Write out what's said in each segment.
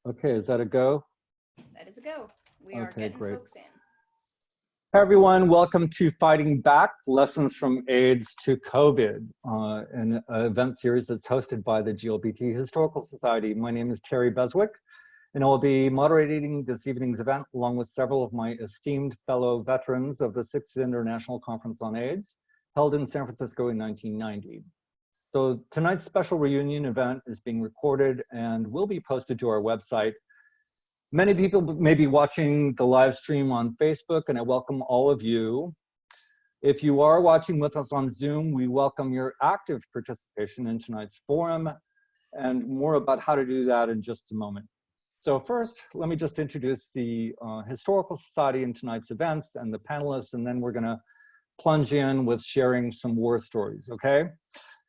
Okay, is that a go? That is a go. We are getting great. folks in. Hi everyone, welcome to Fighting Back, Lessons from AIDS to COVID, an event series that's hosted by the Glbt Historical Society. My name is Terry Beswick, and I will be moderating this evening's event along with several of my esteemed fellow veterans of the 6th International Conference on AIDS, held in San Francisco in 1990. So tonight's special reunion event is being recorded and will be posted to our website. Many people may be watching the live stream on Facebook, and I welcome all of you. If you are watching with us on Zoom, we welcome your active participation in tonight's forum, and more about how to do that in just a moment. So first, let me just introduce the Historical Society in tonight's events and the panelists, and then we're gonna plunge in with sharing some war stories, okay?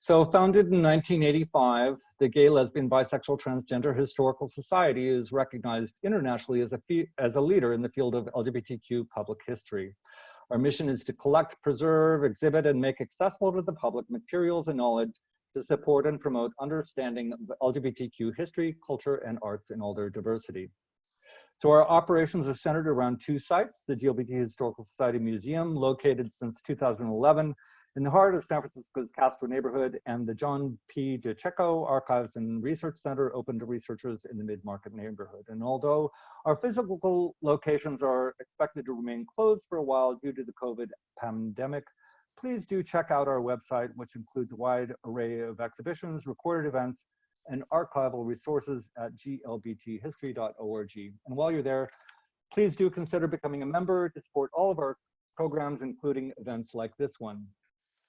So founded in 1985, the Gay, Lesbian, Bisexual, Transgender Historical Society is recognized internationally as a leader in the field of LGBTQ public history. Our mission is to collect, preserve, exhibit, and make accessible to the public materials and knowledge to support and promote understanding of LGBTQ history, culture, and arts in all their diversity. So our operations are centered around two sites: the Glbt Historical Society Museum, located since 2011, in the heart of San Francisco's Castro neighborhood, and the John P. DeCecco Archives and Research Center, open to researchers in the Mid-Market neighborhood. And although our physical locations are expected to remain closed for a while due to the COVID pandemic, please do check out our website, which includes a wide array of exhibitions, recorded events, and archival resources at glbthistory.org. And while you're there, please do consider becoming a member to support all of our programs, including events like this one.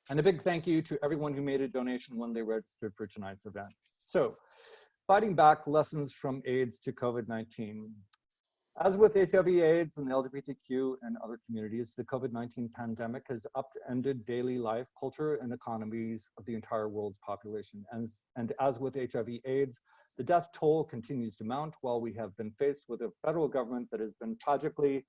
And a big thank you to everyone who made a donation when they registered for tonight's event. So, fighting back, lessons from AIDS to COVID-19. As with HIV/AIDS and the LGBTQ and other communities, the COVID-19 pandemic has upended daily life, culture, and economies of the entire world's population. And as with HIV/AIDS, the death toll continues to mount while we have been faced with a federal government that has been tragically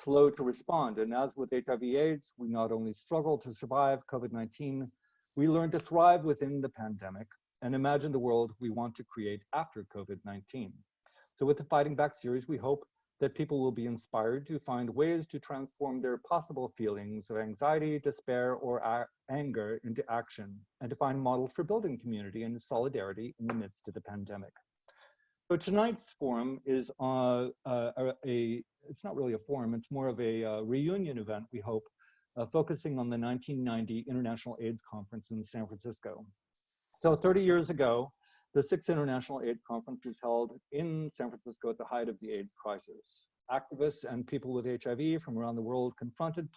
slow to respond. And as with HIV/AIDS, we not only struggle to survive COVID-19, we learn to thrive within the pandemic and imagine the world we want to create after COVID-19. So with the Fighting Back series, we hope that people will be inspired to find ways to transform their possible feelings of anxiety, despair, or anger into action, and to find models for building community and solidarity in the midst of the pandemic. So tonight's forum is it's not really a forum, it's more of a reunion event, we hope, focusing on the 1990 International AIDS Conference in San Francisco. So 30 years ago, the 6th International AIDS Conference was held in San Francisco at the height of the AIDS crisis. Activists and people with HIV from around the world confronted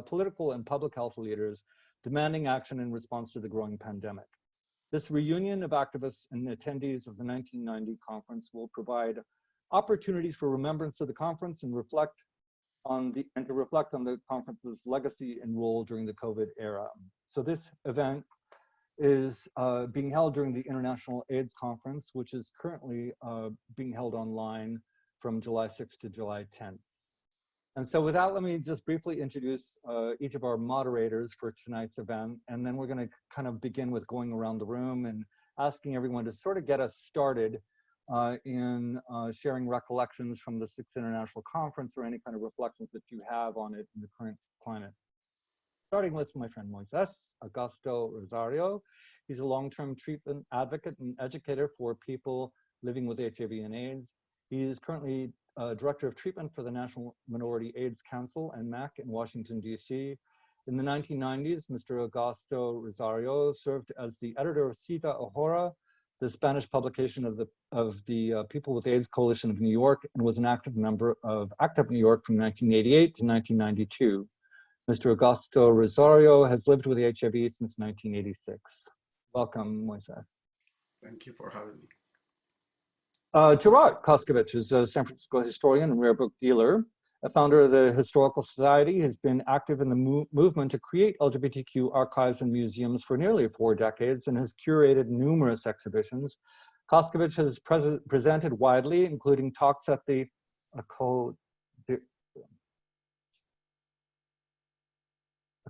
political and public health leaders demanding action in response to the growing pandemic. This reunion of activists and attendees of the 1990 conference will provide opportunities for remembrance of the conference and to reflect on the conference's legacy and role during the COVID era. So this event is being held during the International AIDS Conference, which is currently being held online from July 6th to July 10th. And so with that, let me just briefly introduce each of our moderators for tonight's event, and then we're gonna kind of begin with going around the room and asking everyone to sort of get us started in sharing recollections from the 6th International Conference or any kind of reflections that you have on it in the current climate. Starting with my friend Moises Augusto Rosario. He's a long-term treatment advocate and educator for people living with HIV and AIDS. He is currently Director of Treatment for the National Minority AIDS Council and MAC in Washington, D.C. In the 1990s, Mr. Augusto Rosario served as the editor of Cita Ahora, the Spanish publication of the People with AIDS Coalition of New York, and was an active member of ACT UP New York from 1988 to 1992. Mr. Augusto Rosario has lived with HIV since 1986. Welcome, Moises. Thank you for having me. Gerard Koskovich is a San Francisco historian and rare book dealer. A founder of the Historical Society, has been active in the movement to create LGBTQ archives and museums for nearly 4 decades and has curated numerous exhibitions. Koskovich has presented widely, including talks at the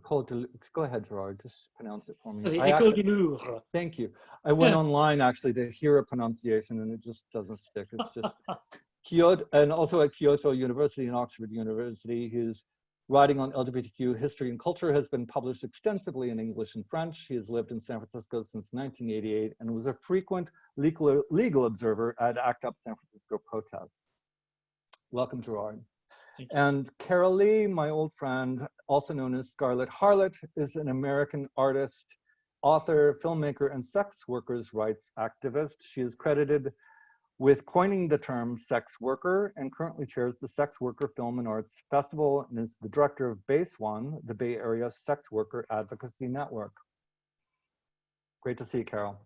Go ahead, Gerard, just pronounce it for me. The École du Louvre. Thank you. I went online actually to hear a pronunciation and it just doesn't stick. It's just Kyoto, and also at Kyoto University and Oxford University. His writing on LGBTQ history and culture has been published extensively in English and French. He has lived in San Francisco since 1988 and was a frequent legal observer at ACT UP San Francisco protests. Welcome, Gerard. And Carol Lee, my old friend, also known as Scarlet Harlot, is an American artist, author, filmmaker, and sex workers' rights activist. She is credited with coining the term sex worker and currently chairs the Sex Worker Film and Arts Festival and is the director of Base One, the Bay Area Sex Worker Advocacy Network. Great to see you, Carol.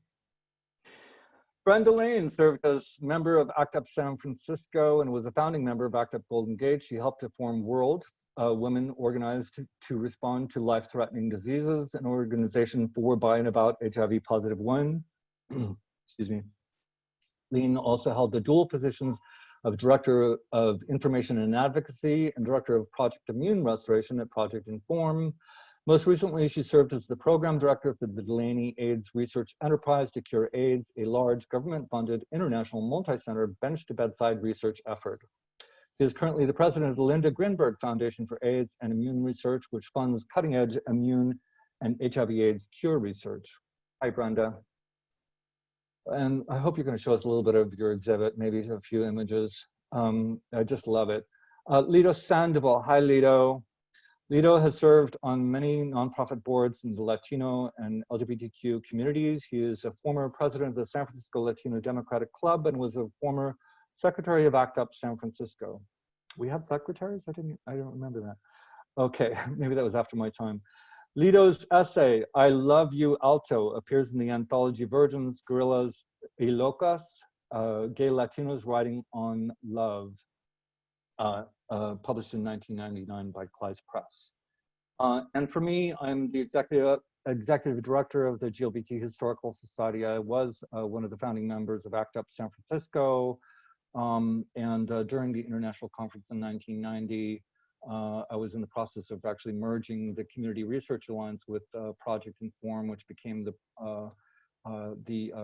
Brenda Lane served as member of ACT UP San Francisco and was a founding member of ACT UP Golden Gate. She helped to form World, women organized to respond to life-threatening diseases, an organization for, by, and about HIV-positive women. Excuse me. Lene also held the dual positions of Director of Information and Advocacy and Director of Project Immune Restoration at Project Inform. Most recently, she served as the Program Director for the Delaney AIDS Research Enterprise to Cure AIDS, a large government-funded international multi-center bench-to-bedside research effort. She is currently the President of the Linda Grinberg Foundation for AIDS and Immune Research, which funds cutting-edge immune and HIV/AIDS cure research. Hi, Brenda. And I hope you're going to show us a little bit of your exhibit, maybe a few images. I just love it. Lito Sandoval. Hi, Lito. Lito has served on many nonprofit boards in the Latino and LGBTQ communities. He is a former president of the San Francisco Latino Democratic Club and was a former secretary of ACT UP San Francisco. We have secretaries? I don't remember that. Okay, maybe that was after my time. Lito's essay, I Love You Alto, appears in the anthology Virgins, Gorillas, y Locas, Gay Latinos Writing on Love, published in 1999 by Kleis Press. And for me, I'm the executive director of the GLBT Historical Society. I was one of the founding members of ACT UP San Francisco. And during the international conference in 1990, I was in the process of actually merging the Community Research Alliance with Project Inform, which became the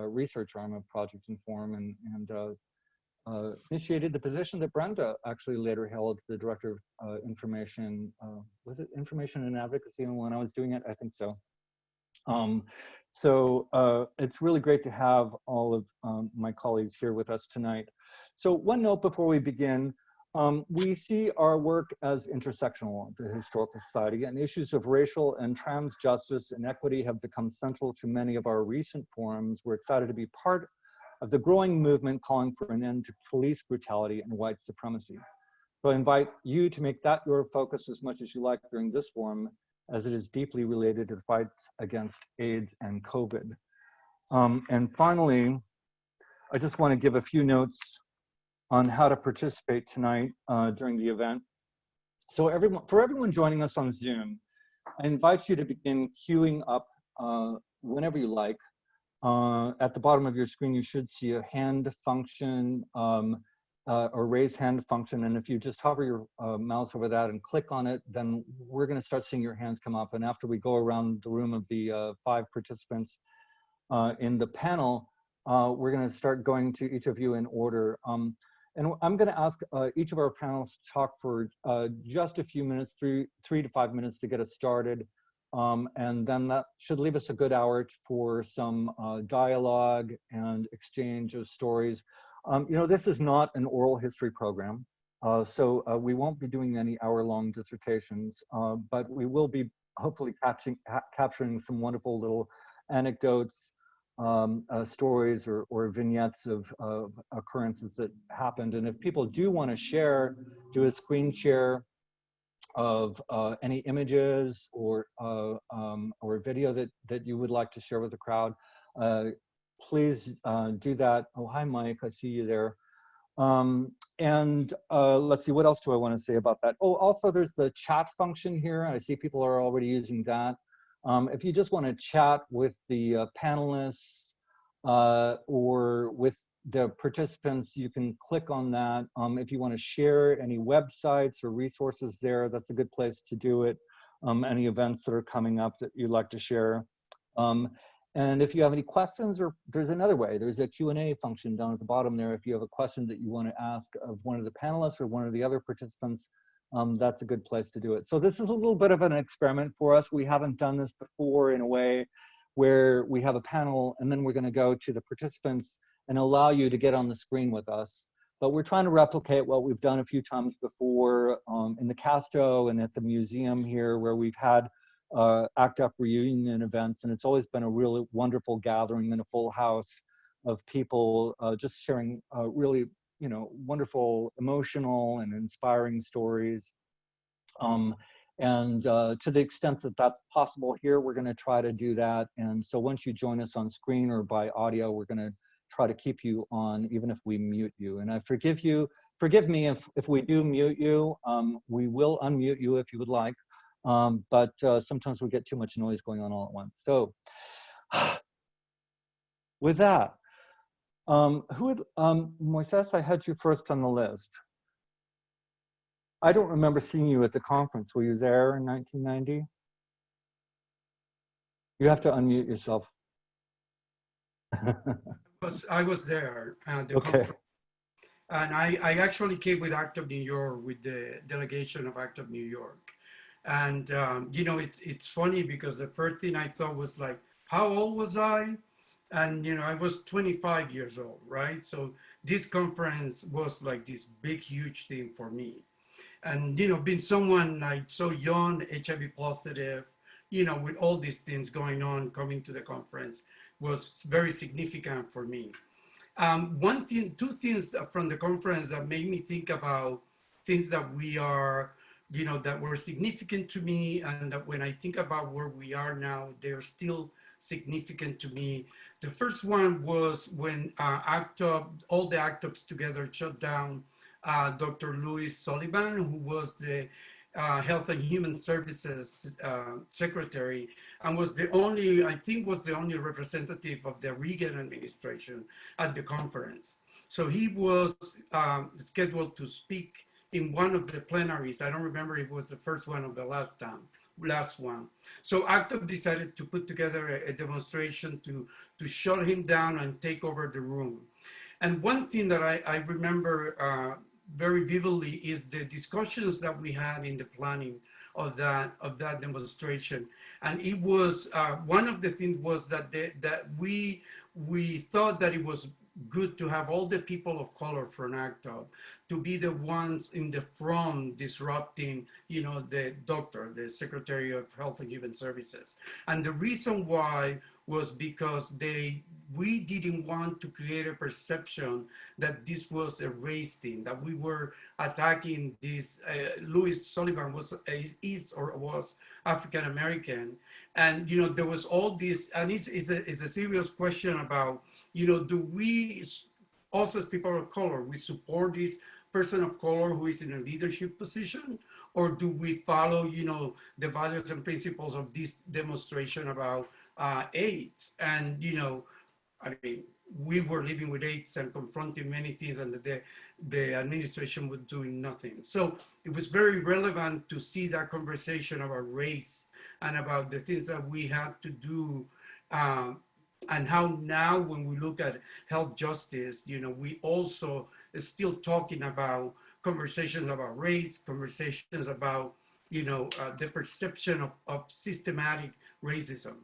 research arm of Project Inform, and initiated the position that Brenda actually later held, the Director of Information. Was it Information and Advocacy when I was doing it? I think so. It's really great to have all of my colleagues here with us tonight. So one note before we begin. We see our work as intersectional at the Historical Society, and issues of racial and trans justice and equity have become central to many of our recent forums. We're excited to be part of the growing movement calling for an end to police brutality and white supremacy. So I invite you to make that your focus as much as you like during this forum, as it is deeply related to the fights against AIDS and COVID. And finally, I just want to give a few notes on how to participate tonight during the event. So for everyone joining us on Zoom, I invite you to begin queuing up whenever you like. At the bottom of your screen, you should see a hand function or raise hand function. And if you just hover your mouse over that and click on it, then we're gonna start seeing your hands come up. And after we go around the room of the 5 participants in the panel, we're gonna start going to each of you in order. And I'm going to ask each of our panelists to talk for just a few minutes, 3 to 5 minutes to get us started. And then that should leave us a good hour for some dialogue and exchange of stories. You know, this is not an oral history program, so we won't be doing any hour-long dissertations, but we will be hopefully capturing some wonderful little anecdotes, stories or vignettes of occurrences that happened. And if people do want to share, do a screen share of any images or video that you would like to share with the crowd, please do that. Oh, hi, Mike, I see you there. Let's see, what else do I want to say about that? Oh, also there's the chat function here. I see people are already using that. If you just want to chat with the panelists or with the participants, you can click on that. If you want to share any websites or resources there, that's a good place to do it. any events that are coming up that you'd like to share. And if you have any questions, or there's another way, there's a Q&A function down at the bottom there. If you have a question that you want to ask of one of the panelists or one of the other participants, that's a good place to do it. So this is a little bit of an experiment for us. We haven't done this before in a way where we have a panel and then we're going to go to the participants and allow you to get on the screen with us. But we're trying to replicate what we've done a few times before in the Castro and at the museum here, where we've had ACT UP reunion events, and it's always been a really wonderful gathering and a full house of people just sharing really, you know, wonderful, emotional and inspiring stories. And to the extent that that's possible here, we're going to try to do that. And so once you join us on screen or by audio, we're going to try to keep you on, even if we mute you. And I forgive me if we do mute you. We will unmute you if you would like. But sometimes we get too much noise going on all at once. So with that, Moises, I had you first on the list. I don't remember seeing you at the conference. Were you there in 1990? You have to unmute yourself. I was there at the Okay. conference. And I actually came with ACT UP New York, with the delegation of ACT UP New York. And, you know, it's funny because the first thing I thought was like, how old was I? And, you know, I was 25 years old, right? So this conference was like this big, huge thing for me. And, you know, being someone like so young, HIV positive, you know, with all these things going on, coming to the conference was very significant for me. Two things from the conference that made me think about things that we are, you know, that were significant to me, and that when I think about where we are now, they're still significant to me. The first one was when ACT UP, all the ACT UPs together shut down Dr. Sullivan, who was the Health and Human Services Secretary, and was the only, I think was the only representative of the Reagan administration at the conference. So he was scheduled to speak in one of the plenaries. I don't remember if it was the first one or the last one. So ACT UP decided to put together a demonstration to shut him down and take over the room. And one thing that I remember very vividly is the discussions that we had in the planning of that demonstration. And it was one of the things was that we thought that it was good to have all the people of color from ACT UP to be the ones in the front disrupting, you know, the Secretary of Health and Human Services. And the reason why was because we didn't want to create a perception that this was a race thing, that we were attacking this. Sullivan was African American, and you know there was all this, and it's a serious question about, you know, do we, us as people of color, we support this person of color who is in a leadership position, or do we follow, you know, the values and principles of this demonstration about AIDS? And you know, I mean, we were living with AIDS and confronting many things, and the administration was doing nothing. So it was very relevant to see that conversation about race and about the things that we had to do, and how now when we look at health justice, you know, we also are still talking about conversations about race, conversations about, you know, the perception of systematic racism.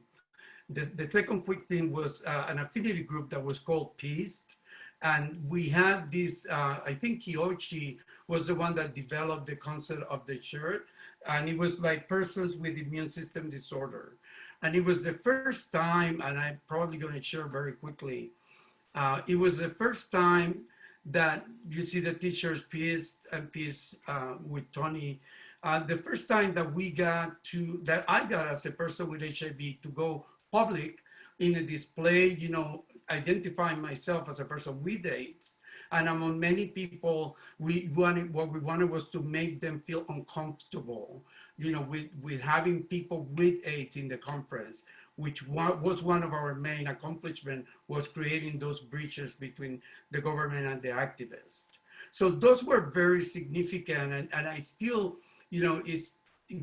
The second quick thing was an affinity group that was called Peace. And we had this, I think Kiyoshi was the one that developed the concept of the shirt. And it was like persons with immune system disorder. And it was the first time, and I'm probably going to share very quickly, it was the first time that you see the teachers Peace and Peace with Tony. The first time that I got as a person with HIV to go public in a display, you know, identifying myself as a person with AIDS. And among many people, what we wanted was to make them feel uncomfortable, you know, with having people with AIDS in the conference, which was one of our main accomplishments, was creating those bridges between the government and the activists. So those were very significant, and I still, you know,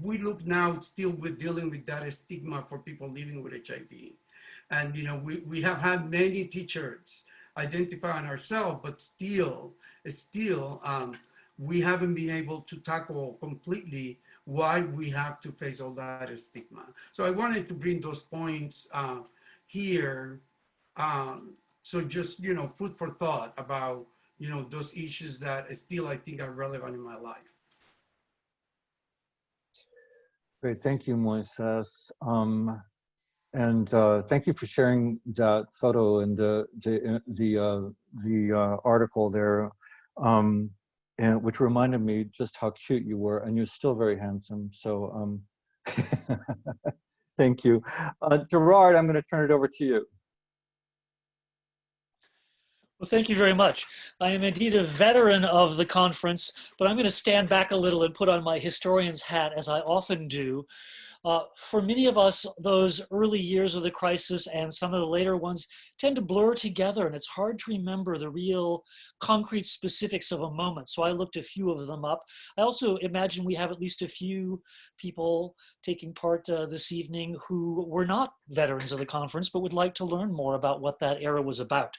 we look now, still we're dealing with that stigma for people living with HIV. And, you know, we have had many teachers identifying ourselves, but still, we haven't been able to tackle completely why we have to face all that stigma. So I wanted to bring those points here. So just, you know, food for thought about, you know, those issues that still I think are relevant in my life. Great, thank you, Moises. And thank you for sharing that photo and the article there, and which reminded me just how cute you were, and you're still very handsome. So thank you. Gerard, I'm going to turn it over to you. Well, thank you very much. I am indeed a veteran of the conference, but I'm going to stand back a little and put on my historian's hat, as I often do. For many of us, those early years of the crisis and some of the later ones tend to blur together, and it's hard to remember the real concrete specifics of a moment. So I looked a few of them up. I also imagine we have at least a few people taking part this evening who were not veterans of the conference, but would like to learn more about what that era was about.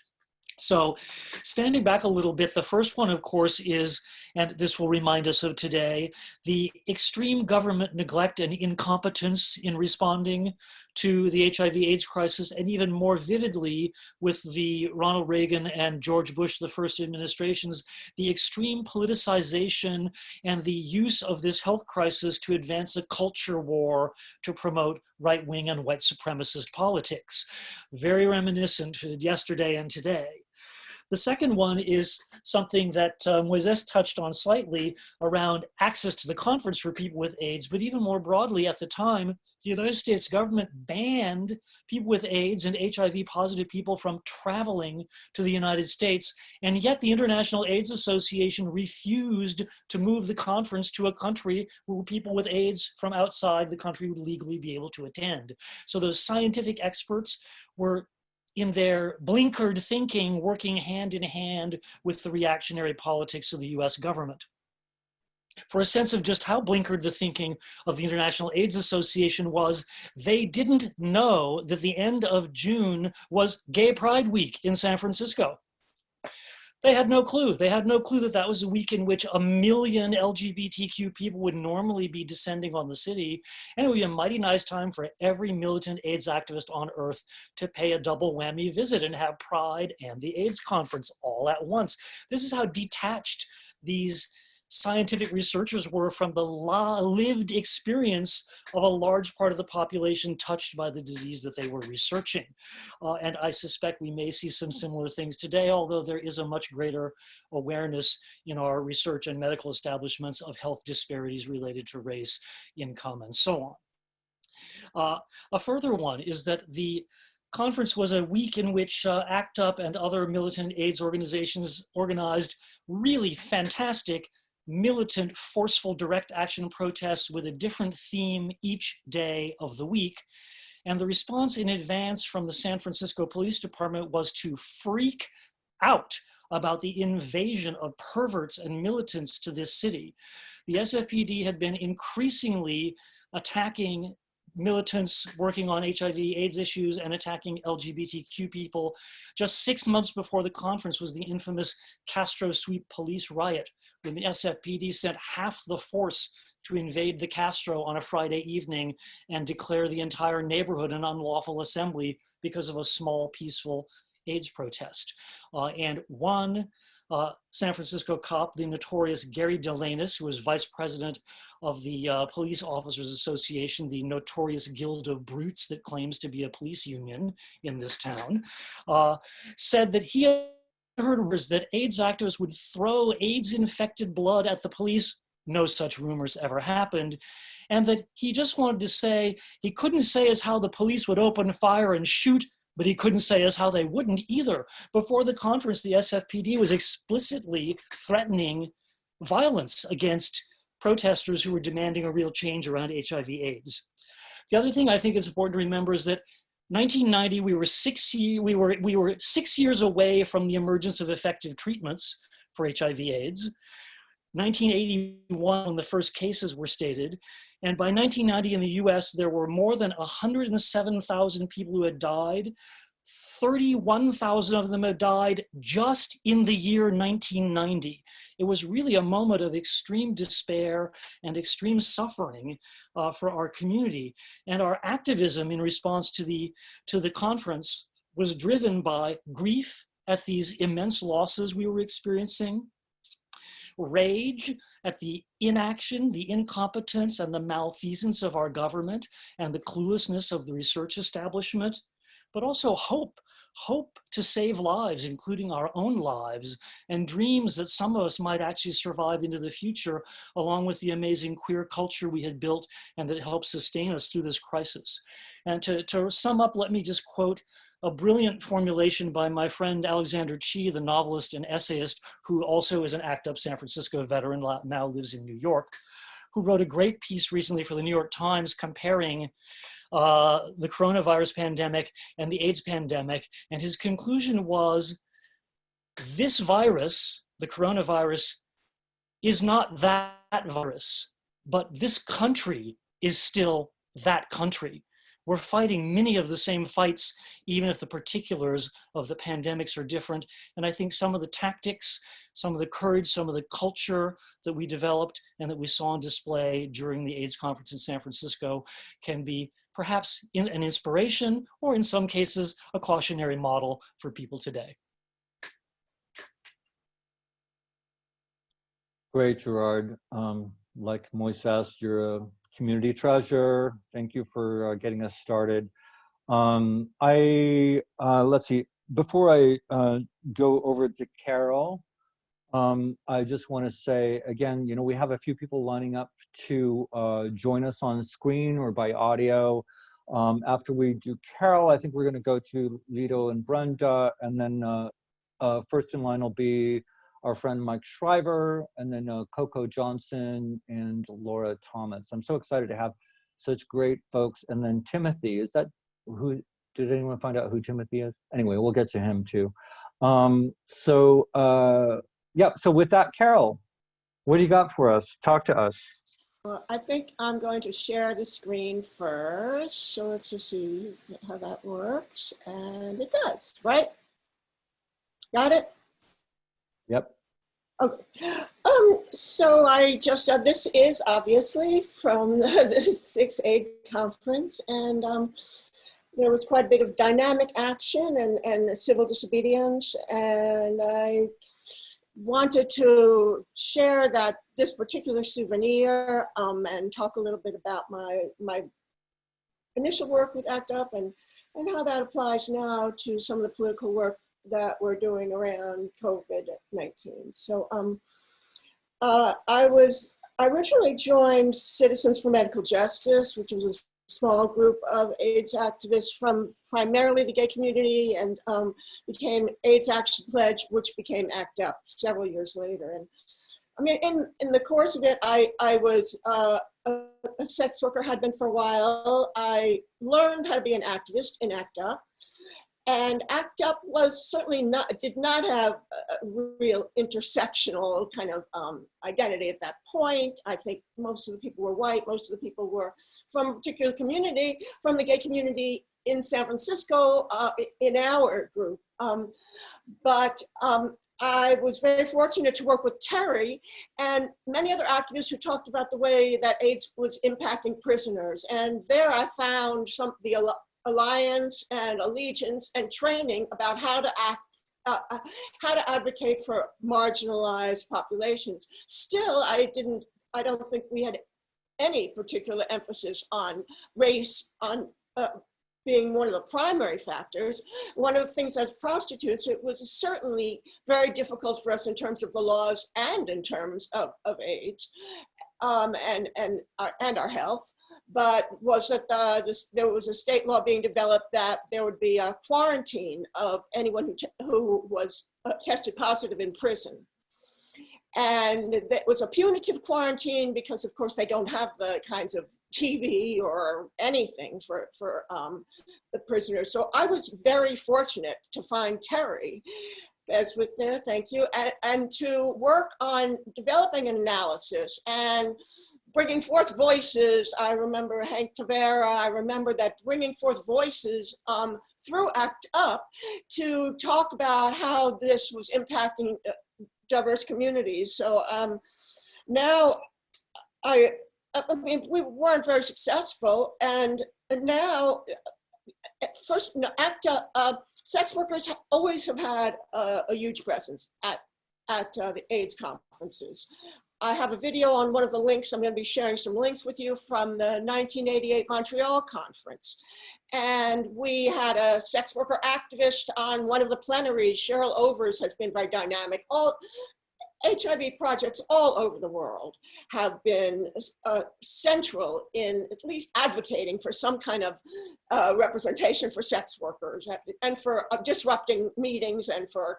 So standing back a little bit, the first one, of course, is, and this will remind us of today, the extreme government neglect and incompetence in responding to the HIV/AIDS crisis, and even more vividly with the Ronald Reagan and George Bush, the first administrations, the extreme politicization and the use of this health crisis to advance a culture war to promote right-wing and white supremacist politics. Very reminiscent to yesterday and today. The second one is something that Moises touched on slightly around access to the conference for people with AIDS, but even more broadly at the time, the United States government banned people with AIDS and HIV positive people from traveling to the United States, and yet the International AIDS Association refused to move the conference to a country where people with AIDS from outside the country would legally be able to attend. So those scientific experts were in their blinkered thinking, working hand in hand with the reactionary politics of the US government. For a sense of just how blinkered the thinking of the International AIDS Association was, they didn't know that the end of June was Gay Pride Week in San Francisco. They had no clue. They had no clue that that was a week in which 1 million LGBTQ people would normally be descending on the city, and it would be a mighty nice time for every militant AIDS activist on earth to pay a double whammy visit and have Pride and the AIDS conference all at once. This is how detached these scientific researchers were from the lived experience of a large part of the population touched by the disease that they were researching. And I suspect we may see some similar things today, although there is a much greater awareness in our research and medical establishments of health disparities related to race, income, and so on. A further one is that the conference was a week in which ACT UP and other militant AIDS organizations organized really fantastic militant, forceful, direct action protests with a different theme each day of the week. And the response in advance from the San Francisco Police Department was to freak out about the invasion of perverts and militants to this city. The SFPD had been increasingly attacking militants working on HIV/AIDS issues and attacking LGBTQ people. Just 6 months before the conference was the infamous Castro sweep police riot, when the SFPD sent half the force to invade the Castro on a Friday evening and declare the entire neighborhood an unlawful assembly because of a small, peaceful AIDS protest. And one San Francisco cop, the notorious Gary Delanis, who was vice president of the Police Officers Association, the notorious guild of brutes that claims to be a police union in this town, said that he had heard rumors that AIDS activists would throw AIDS-infected blood at the police. No such rumors ever happened. And that he just wanted to say, he couldn't say as how the police would open fire and shoot, but he couldn't say as how they wouldn't either. Before the conference, the SFPD was explicitly threatening violence against protesters who were demanding a real change around HIV/AIDS. The other thing I think is important to remember is that 1990, we were 6 years away from the emergence of effective treatments for HIV/AIDS. 1981, when the first cases were stated. And by 1990 in the US, there were more than 107,000 people who had died. 31,000 of them had died just in the year 1990. It was really a moment of extreme despair and extreme suffering for our community. And our activism in response to the conference was driven by grief at these immense losses we were experiencing, rage at the inaction, the incompetence, and the malfeasance of our government, and the cluelessness of the research establishment, but also hope to save lives, including our own lives, and dreams that some of us might actually survive into the future, along with the amazing queer culture we had built and that helped sustain us through this crisis. And to sum up, let me just quote a brilliant formulation by my friend Alexander Chee, the novelist and essayist, who also is an ACT UP San Francisco veteran, now lives in New York, who wrote a great piece recently for the New York Times comparing the coronavirus pandemic and the AIDS pandemic. And his conclusion was, this virus, the coronavirus, is not that virus, but this country is still that country. We're fighting many of the same fights, even if the particulars of the pandemics are different. And I think some of the tactics, some of the courage, some of the culture that we developed and that we saw on display during the AIDS conference in San Francisco can be perhaps an inspiration, or in some cases, a cautionary model for people today. Great, Gerard. Like Moises, you're a community treasure. Thank you for getting us started. Let's see, before I go over to Carol, I just want to say again, you know, we have a few people lining up to join us on screen or by audio. After we do Carol, I think we're going to go to Lido and Brenda, and then first in line will be our friend Mike Shriver, and then Coco Johnson and Laura Thomas. I'm so excited to have such great folks. And then Timothy, is that who, did anyone find out who Timothy is? Anyway, we'll get to him too. Yeah, so with that, Carol, what do you got for us? Talk to us. Well, I think I'm going to share the screen first, so let's just see how that works. And it does, right? Got it? Yep. Okay. So I just, this is obviously from the 6-8 conference, and there was quite a bit of dynamic action and civil disobedience, and I wanted to share that this particular souvenir and talk a little bit about my initial work with ACT UP and how that applies now to some of the political work that we're doing around COVID-19. So I originally joined Citizens for Medical Justice, which was a small group of AIDS activists from primarily the gay community, and became AIDS Action Pledge, which became ACT UP several years later. And I mean, in the course of it, I was a sex worker, had been for a while. I learned how to be an activist in ACT UP. And ACT UP was certainly did not have a real intersectional kind of identity at that point. I think most of the people were white, most of the people were from a particular community, from the gay community in San Francisco, in our group. But I was very fortunate to work with Terry and many other activists who talked about the way that AIDS was impacting prisoners. And there I found the alliance and allegiance and training about how to advocate for marginalized populations. Still, I don't think we had any particular emphasis on race, on being one of the primary factors. One of the things as prostitutes, it was certainly very difficult for us in terms of the laws and in terms of AIDS and our health. But was that there was a state law being developed that there would be a quarantine of anyone who was tested positive in prison. And it was a punitive quarantine because, of course, they don't have the kinds of TV or anything for the prisoners. So I was very fortunate to find Terry Beswick there, thank you, and to work on developing an analysis and bringing forth voices. I remember Hank Tavera, I remember that bringing forth voices through ACT UP to talk about how this was impacting diverse communities. So now, I mean, we weren't very successful, and now, first, ACT UP, sex workers always have had a huge presence at the AIDS conferences. I have a video on one of the links. I'm going to be sharing some links with you from the 1988 Montreal conference. And we had a sex worker activist on one of the plenaries. Cheryl Overs has been very dynamic. All HIV projects all over the world have been central in at least advocating for some kind of representation for sex workers and for disrupting meetings and for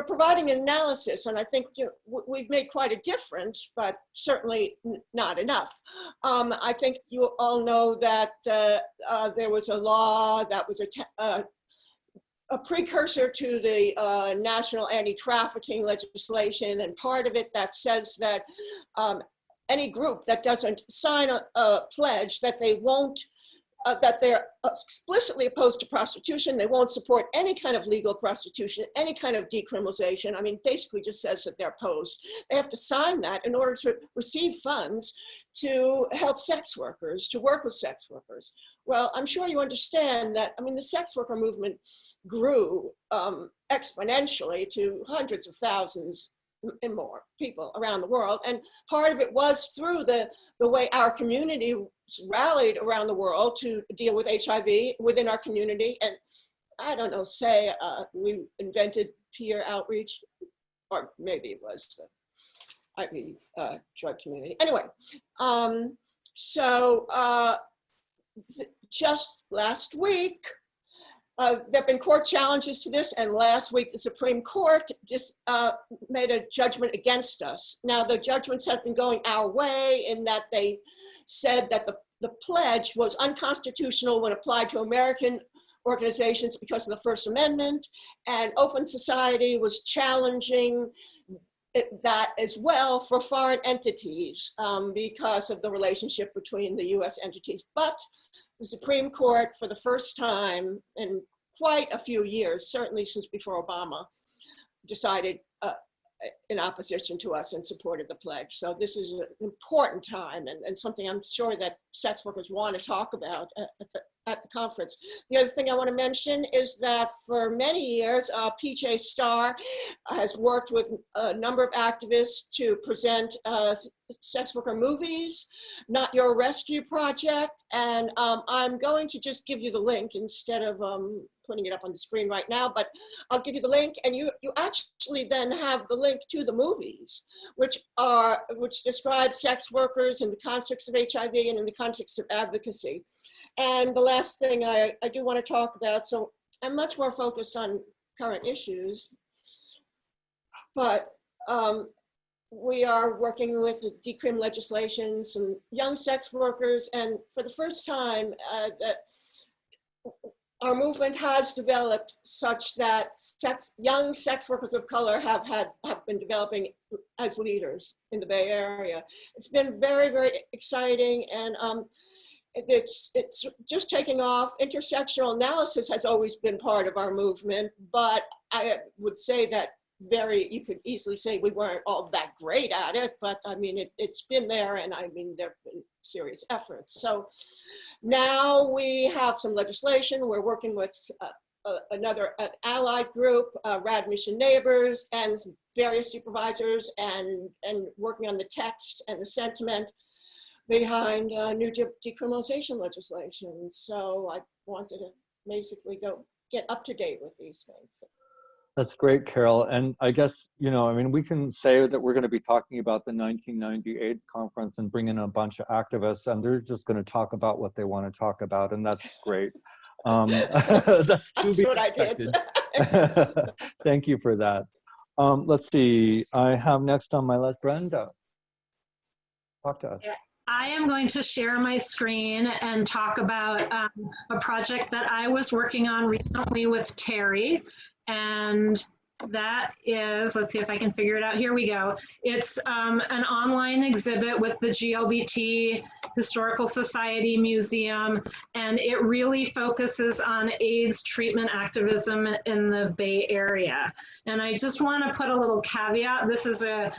providing an analysis. And I think we've made quite a difference, but certainly not enough. I think you all know that there was a law that was a precursor to the national anti-trafficking legislation, and part of it that says that any group that doesn't sign a pledge that they won't, that they're explicitly opposed to prostitution, they won't support any kind of legal prostitution, any kind of decriminalization. I mean, basically just says that they're opposed. They have to sign that in order to receive funds to help sex workers, to work with sex workers. Well, I'm sure you understand that, I mean, the sex worker movement grew exponentially to hundreds of thousands and more people around the world. And part of it was through the way our community rallied around the world to deal with HIV within our community. And I don't know, say we invented peer outreach, or maybe it was the IV drug community. Anyway, just last week, there have been court challenges to this, and last week the Supreme Court just made a judgment against us. Now, the judgments have been going our way in that they said that the pledge was unconstitutional when applied to American organizations because of the First Amendment, and Open Society was challenging that as well for foreign entities because of the relationship between the US entities. But the Supreme Court, for the first time in quite a few years, certainly since before Obama, decided in opposition to us and supported the pledge. So this is an important time and something I'm sure that sex workers want to talk about at the conference. The other thing I want to mention is that for many years, PJ Starr has worked with a number of activists to present sex worker movies, Not Your Rescue Project, and I'm going to just give you the link instead of putting it up on the screen right now, but I'll give you the link, and you actually then have the link to the movies, which describe sex workers in the context of HIV and in the context of advocacy. And the last thing I do want to talk about, so I'm much more focused on current issues, but we are working with the decrim legislation, some young sex workers, and for the first time, our movement has developed such that young sex workers of color have been developing as leaders in the Bay Area. It's been very, very exciting, and it's just taking off. Intersectional analysis has always been part of our movement, but I would say that you could easily say we weren't all that great at it, but I mean, it's been there, and I mean, there have been serious efforts. So now we have some legislation. We're working with an allied group, Rad Mission Neighbors, and various supervisors, and working on the text and the sentiment behind new decriminalization legislation. So I wanted to basically get up to date with these things. That's great, Carol. And I guess, I mean, we can say that we're going to be talking about the 1990 AIDS conference and bring in a bunch of activists, and they're just going to talk about what they want to talk about, and that's great. That's what I did. Thank you for that. Let's see. I have next on my list, Brenda. Talk to us. I am going to share my screen and talk about a project that I was working on recently with Terry. And that is, let's see if I can figure it out. Here we go. It's an online exhibit with the GLBT Historical Society Museum, and it really focuses on AIDS treatment activism in the Bay Area. And I just want to put a little caveat. This is a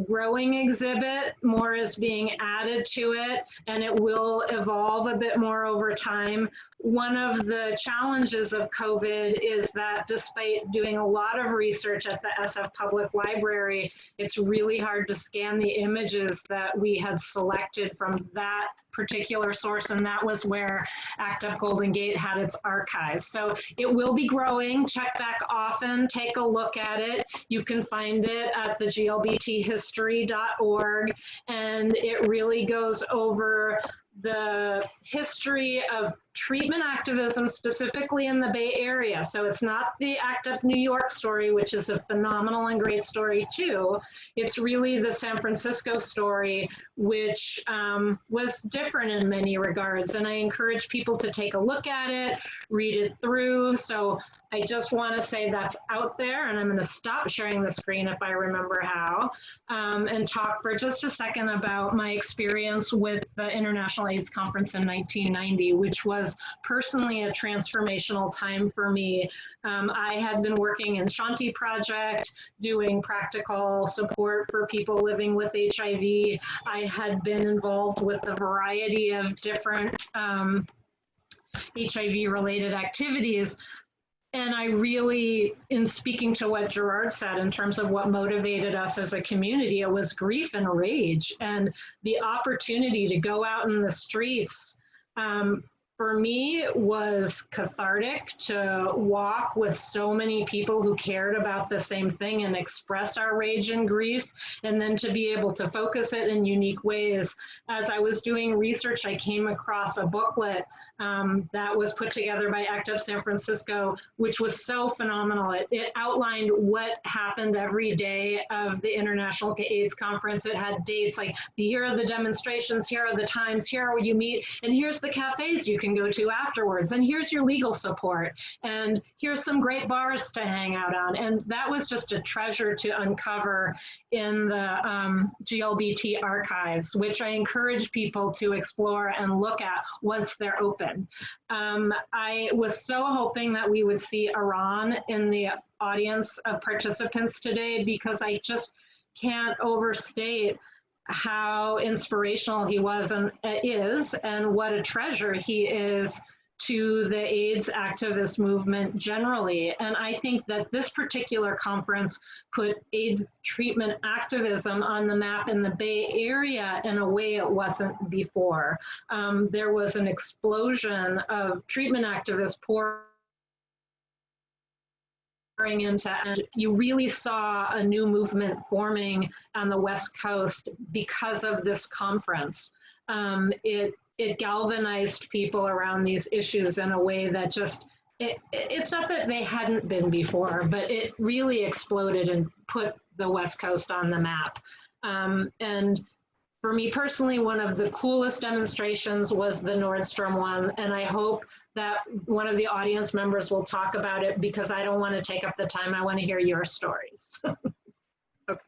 growing exhibit. More is being added to it, and it will evolve a bit more over time. One of the challenges of COVID is that despite doing a lot of research at the SF Public Library, it's really hard to scan the images that we had selected from that particular source, and that was where ACT UP Golden Gate had its archive. So it will be growing. Check back often, take a look at it. You can find it at the glbthistory.org, and it really goes over the history of treatment activism specifically in the Bay Area. So it's not the ACT UP New York story, which is a phenomenal and great story too. It's really the San Francisco story, which was different in many regards. And I encourage people to take a look at it, read it through. So I just want to say that's out there, and I'm going to stop sharing the screen if I remember how, and talk for just a second about my experience with the International AIDS Conference in 1990, which was personally a transformational time for me. I had been working in Shanti Project, doing practical support for people living with HIV. I had been involved with a variety of different HIV-related activities. And I really, in speaking to what Gerard said in terms of what motivated us as a community, it was grief and rage. And the opportunity to go out in the streets, for me, was cathartic to walk with so many people who cared about the same thing and express our rage and grief, and then to be able to focus it in unique ways. As I was doing research, I came across a booklet that was put together by ACT UP San Francisco, which was so phenomenal. It outlined what happened every day of the International AIDS Conference. It had dates like, here are the demonstrations, here are the times, here are where you meet, and here's the cafes you can go to afterwards, and here's your legal support, and here's some great bars to hang out on. And that was just a treasure to uncover in the GLBT archives, which I encourage people to explore and look at once they're open. I was so hoping that we would see Iran in the audience of participants today, because I just can't overstate how inspirational he was and is, and what a treasure he is to the AIDS activist movement generally. And I think that this particular conference put AIDS treatment activism on the map in the Bay Area in a way it wasn't before. There was an explosion of treatment activists pouring into, and you really saw a new movement forming on the West Coast because of this conference. It galvanized people around these issues in a way that just, it's not that they hadn't been before, but it really exploded and put the West Coast on the map. And for me personally, one of the coolest demonstrations was the Nordstrom one, and I hope that one of the audience members will talk about it, because I don't want to take up the time. I want to hear your stories. Okay.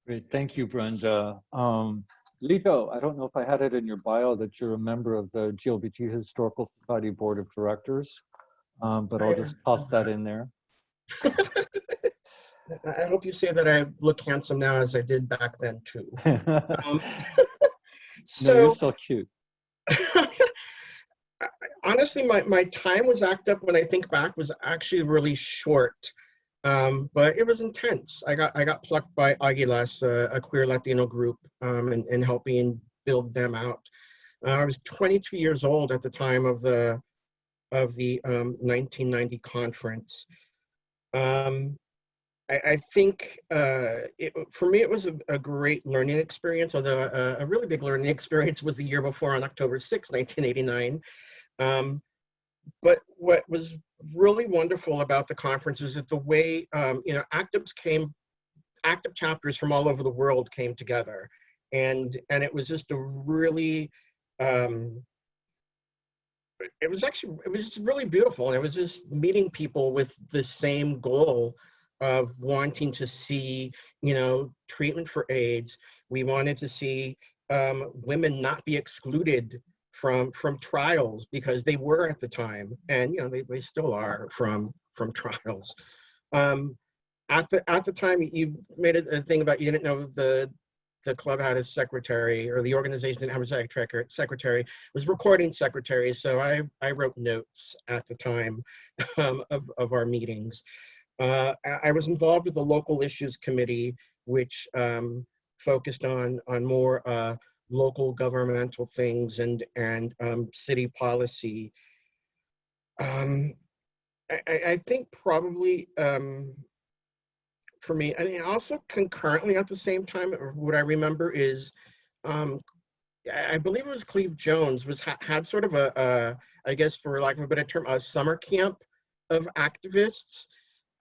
Great, thank you, Brenda. Lito, I don't know if I had it in your bio that you're a member of the GLBT Historical Society Board of Directors, but I'll just toss that in there. I hope you say that I look handsome now as I did back then too. So, no, you're so cute. Honestly, my time was ACT UP, when I think back, was actually really short, but it was intense. I got plucked by Aguilas, a queer Latino group, and helping build them out. I was 22 years old at the time of the 1990 conference. I think for me, it was a great learning experience, although a really big learning experience was the year before, on October 6, 1989. But what was really wonderful about the conference is that the way, ACT UP chapters from all over the world came together. And it was just a really it was really beautiful. And it was just meeting people with the same goal of wanting to see, treatment for AIDS. We wanted to see women not be excluded from trials, because they were at the time, and they still are from trials. At the time, you made a thing about, you didn't know the club had a secretary, or the organization didn't have a secretary, was recording secretary. So I wrote notes at the time of our meetings. I was involved with the local issues committee, which focused on more local governmental things and city policy. I think probably for me, and also concurrently at the same time, what I remember is, I believe it was Cleve Jones had sort of I guess for lack of a better term, a summer camp of activists.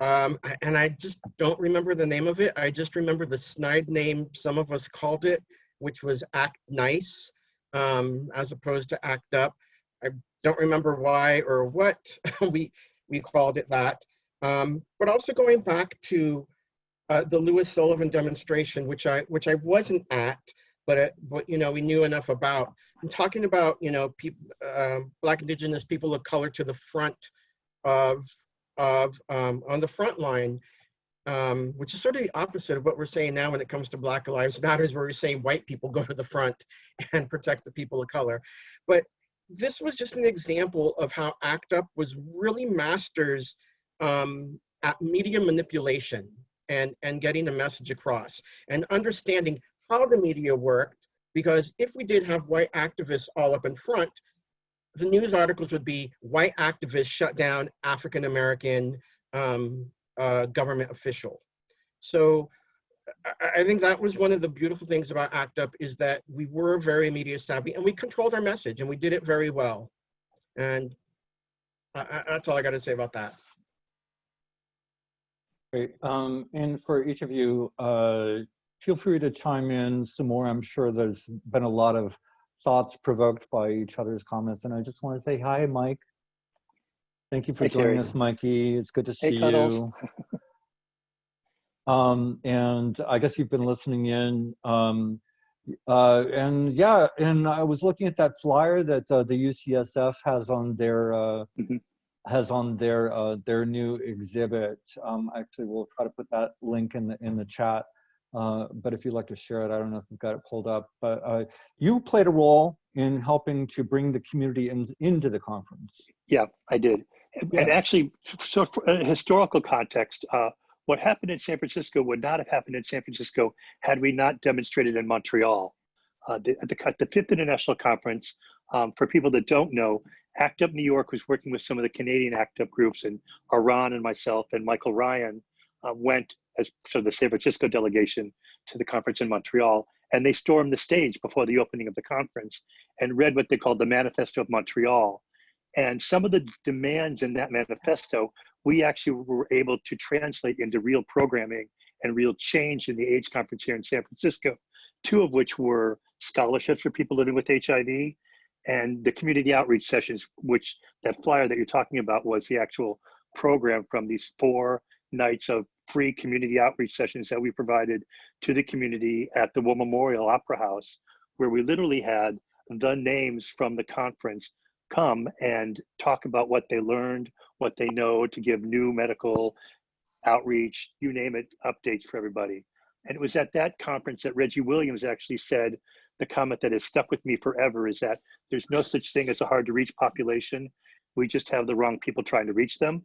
And I just don't remember the name of it. I just remember the snide name some of us called it, which was Act Nice, as opposed to Act Up. I don't remember why or what we called it that. But also going back to the Lewis Sullivan demonstration, which I wasn't at, but we knew enough about. I'm talking about people, Black, Indigenous, people of color to the front of on the front line, which is sort of the opposite of what we're saying now when it comes to Black Lives Matters, where we're saying white people go to the front and protect the people of color. But this was just an example of how ACT UP was really masters at media manipulation and getting a message across and understanding how the media worked. Because if we did have white activists all up in front, the news articles would be white activists shut down African-American government official. So I think that was one of the beautiful things about ACT UP, is that we were very media savvy and we controlled our message, and we did it very well. And that's all I got to say about that. Great. And for each of you, feel free to chime in some more. I'm sure there's been a lot of thoughts provoked by each other's comments. And I just want to say hi, Mike. Thank you for joining us, Mikey. It's good to see you. And I guess you've been listening in. And yeah, and I was looking at that flyer that the UCSF has on their new exhibit. Actually, we'll try to put that link in the chat. But if you'd like to share it, I don't know if you've got it pulled up, but you played a role in helping to bring the community into the conference. Yeah, I did. Yeah. And actually, so for a historical context, what happened in San Francisco would not have happened in San Francisco had we not demonstrated in Montreal. At the Fifth International Conference, for people that don't know, ACT UP New York was working with some of the Canadian ACT UP groups, and Aran and myself and Michael Ryan went as sort of the San Francisco delegation to the conference in Montreal, and they stormed the stage before the opening of the conference and read what they called the Manifesto of Montreal. And some of the demands in that manifesto, we actually were able to translate into real programming and real change in the AIDS conference here in San Francisco, two of which were scholarships for people living with HIV and the community outreach sessions, which that flyer that you're talking about was the actual program from these 4 nights of free community outreach sessions that we provided to the community at the War Memorial Opera House, where we literally had the names from the conference come and talk about what they learned, what they know, to give new medical outreach, you name it, updates for everybody. And it was at that conference that Reggie Williams actually said the comment that has stuck with me forever, is that there's no such thing as a hard to reach population. We just have the wrong people trying to reach them.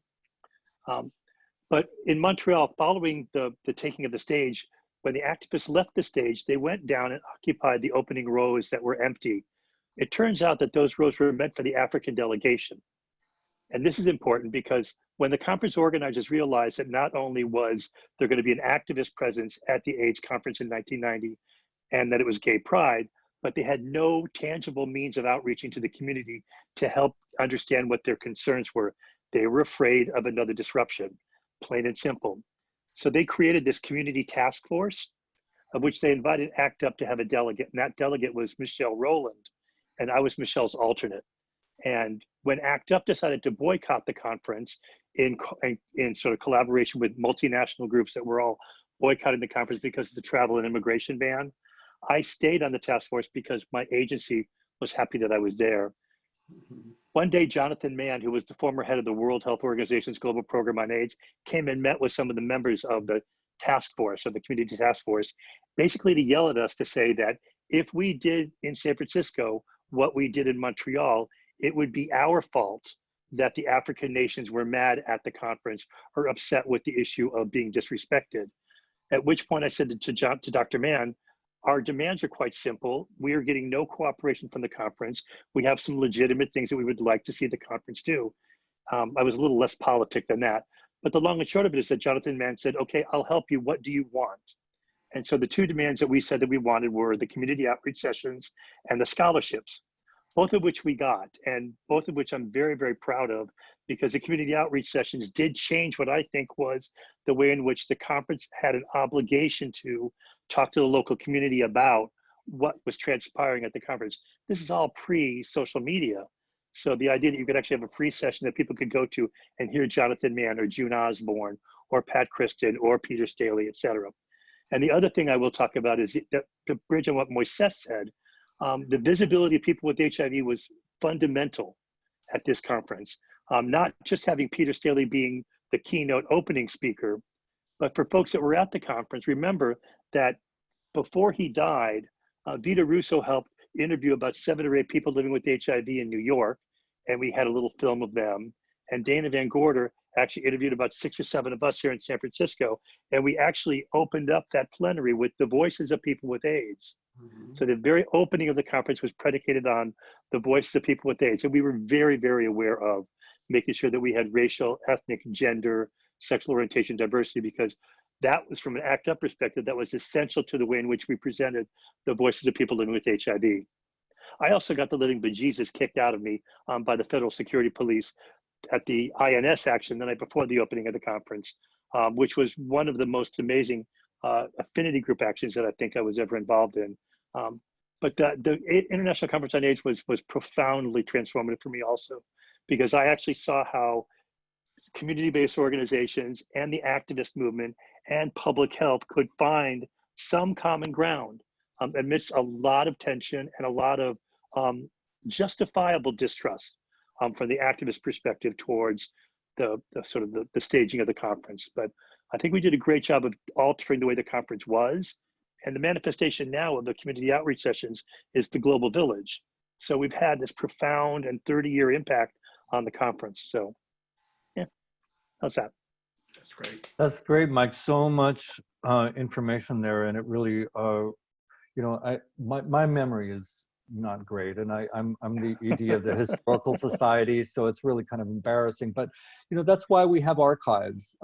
But in Montreal, following the taking of the stage, when the activists left the stage, they went down and occupied the opening rows that were empty. It turns out that those rows were meant for the African delegation. And this is important because when the conference organizers realized that not only was there going to be an activist presence at the AIDS conference in 1990, and that it was Gay Pride, but they had no tangible means of outreaching to the community to help understand what their concerns were. They were afraid of another disruption, plain and simple. So they created this community task force, of which they invited ACT UP to have a delegate, and that delegate was Michelle Rowland, and I was Michelle's alternate. And when ACT UP decided to boycott the conference in sort of collaboration with multinational groups that were all boycotting the conference because of the travel and immigration ban, I stayed on the task force because my agency was happy that I was there. One day, Jonathan Mann, who was the former head of the World Health Organization's Global Program on AIDS, came and met with some of the members of the task force, of the community task force, basically to yell at us to say that if we did in San Francisco what we did in Montreal, it would be our fault that the African nations were mad at the conference or upset with the issue of being disrespected. At which point I said to Dr. Mann, our demands are quite simple. We are getting no cooperation from the conference. We have some legitimate things that we would like to see the conference do. I was a little less politic than that. But the long and short of it is that Jonathan Mann said, okay, I'll help you. What do you want? And so the two demands that we said that we wanted were the community outreach sessions and the scholarships, both of which we got, and both of which I'm very, very proud of, because the community outreach sessions did change what I think was the way in which the conference had an obligation to talk to the local community about what was transpiring at the conference. This is all pre-social media. So the idea that you could actually have a free session that people could go to and hear Jonathan Mann or June Osborne or Pat Kristen or Peter Staley, et cetera. And the other thing I will talk about is that, to bridge on what Moises said, the visibility of people with HIV was fundamental at this conference. Not just having Peter Staley being the keynote opening speaker, but for folks that were at the conference, remember that before he died, Vita Russo helped interview about 7 or 8 people living with HIV in New York, and we had a little film of them. And Dana Van Gorder actually interviewed about 6 or 7 of us here in San Francisco, and we actually opened up that plenary with the voices of people with AIDS. So the very opening of the conference was predicated on the voices of people with AIDS. And we were very, very aware of making sure that we had racial, ethnic, gender, sexual orientation, diversity, because that was, from an ACT UP perspective, that was essential to the way in which we presented the voices of people living with HIV. I also got the living bejesus kicked out of me by the federal security police at the INS action the night before the opening of the conference, which was one of the most amazing affinity group actions that I think I was ever involved in. But the International Conference on AIDS was profoundly transformative for me also, because I actually saw how community-based organizations and the activist movement and public health could find some common ground amidst a lot of tension and a lot of justifiable distrust from the activist perspective towards the staging of the conference. But I think we did a great job of altering the way the conference was. And the manifestation now of the community outreach sessions is the global village. So we've had this profound and 30-year impact on the conference. So yeah, how's that? That's great. That's great, Mike. So much information there, and it really, my memory is not great, and I'm the ED of the Historical Society, so it's really kind of embarrassing. But that's why we have archives,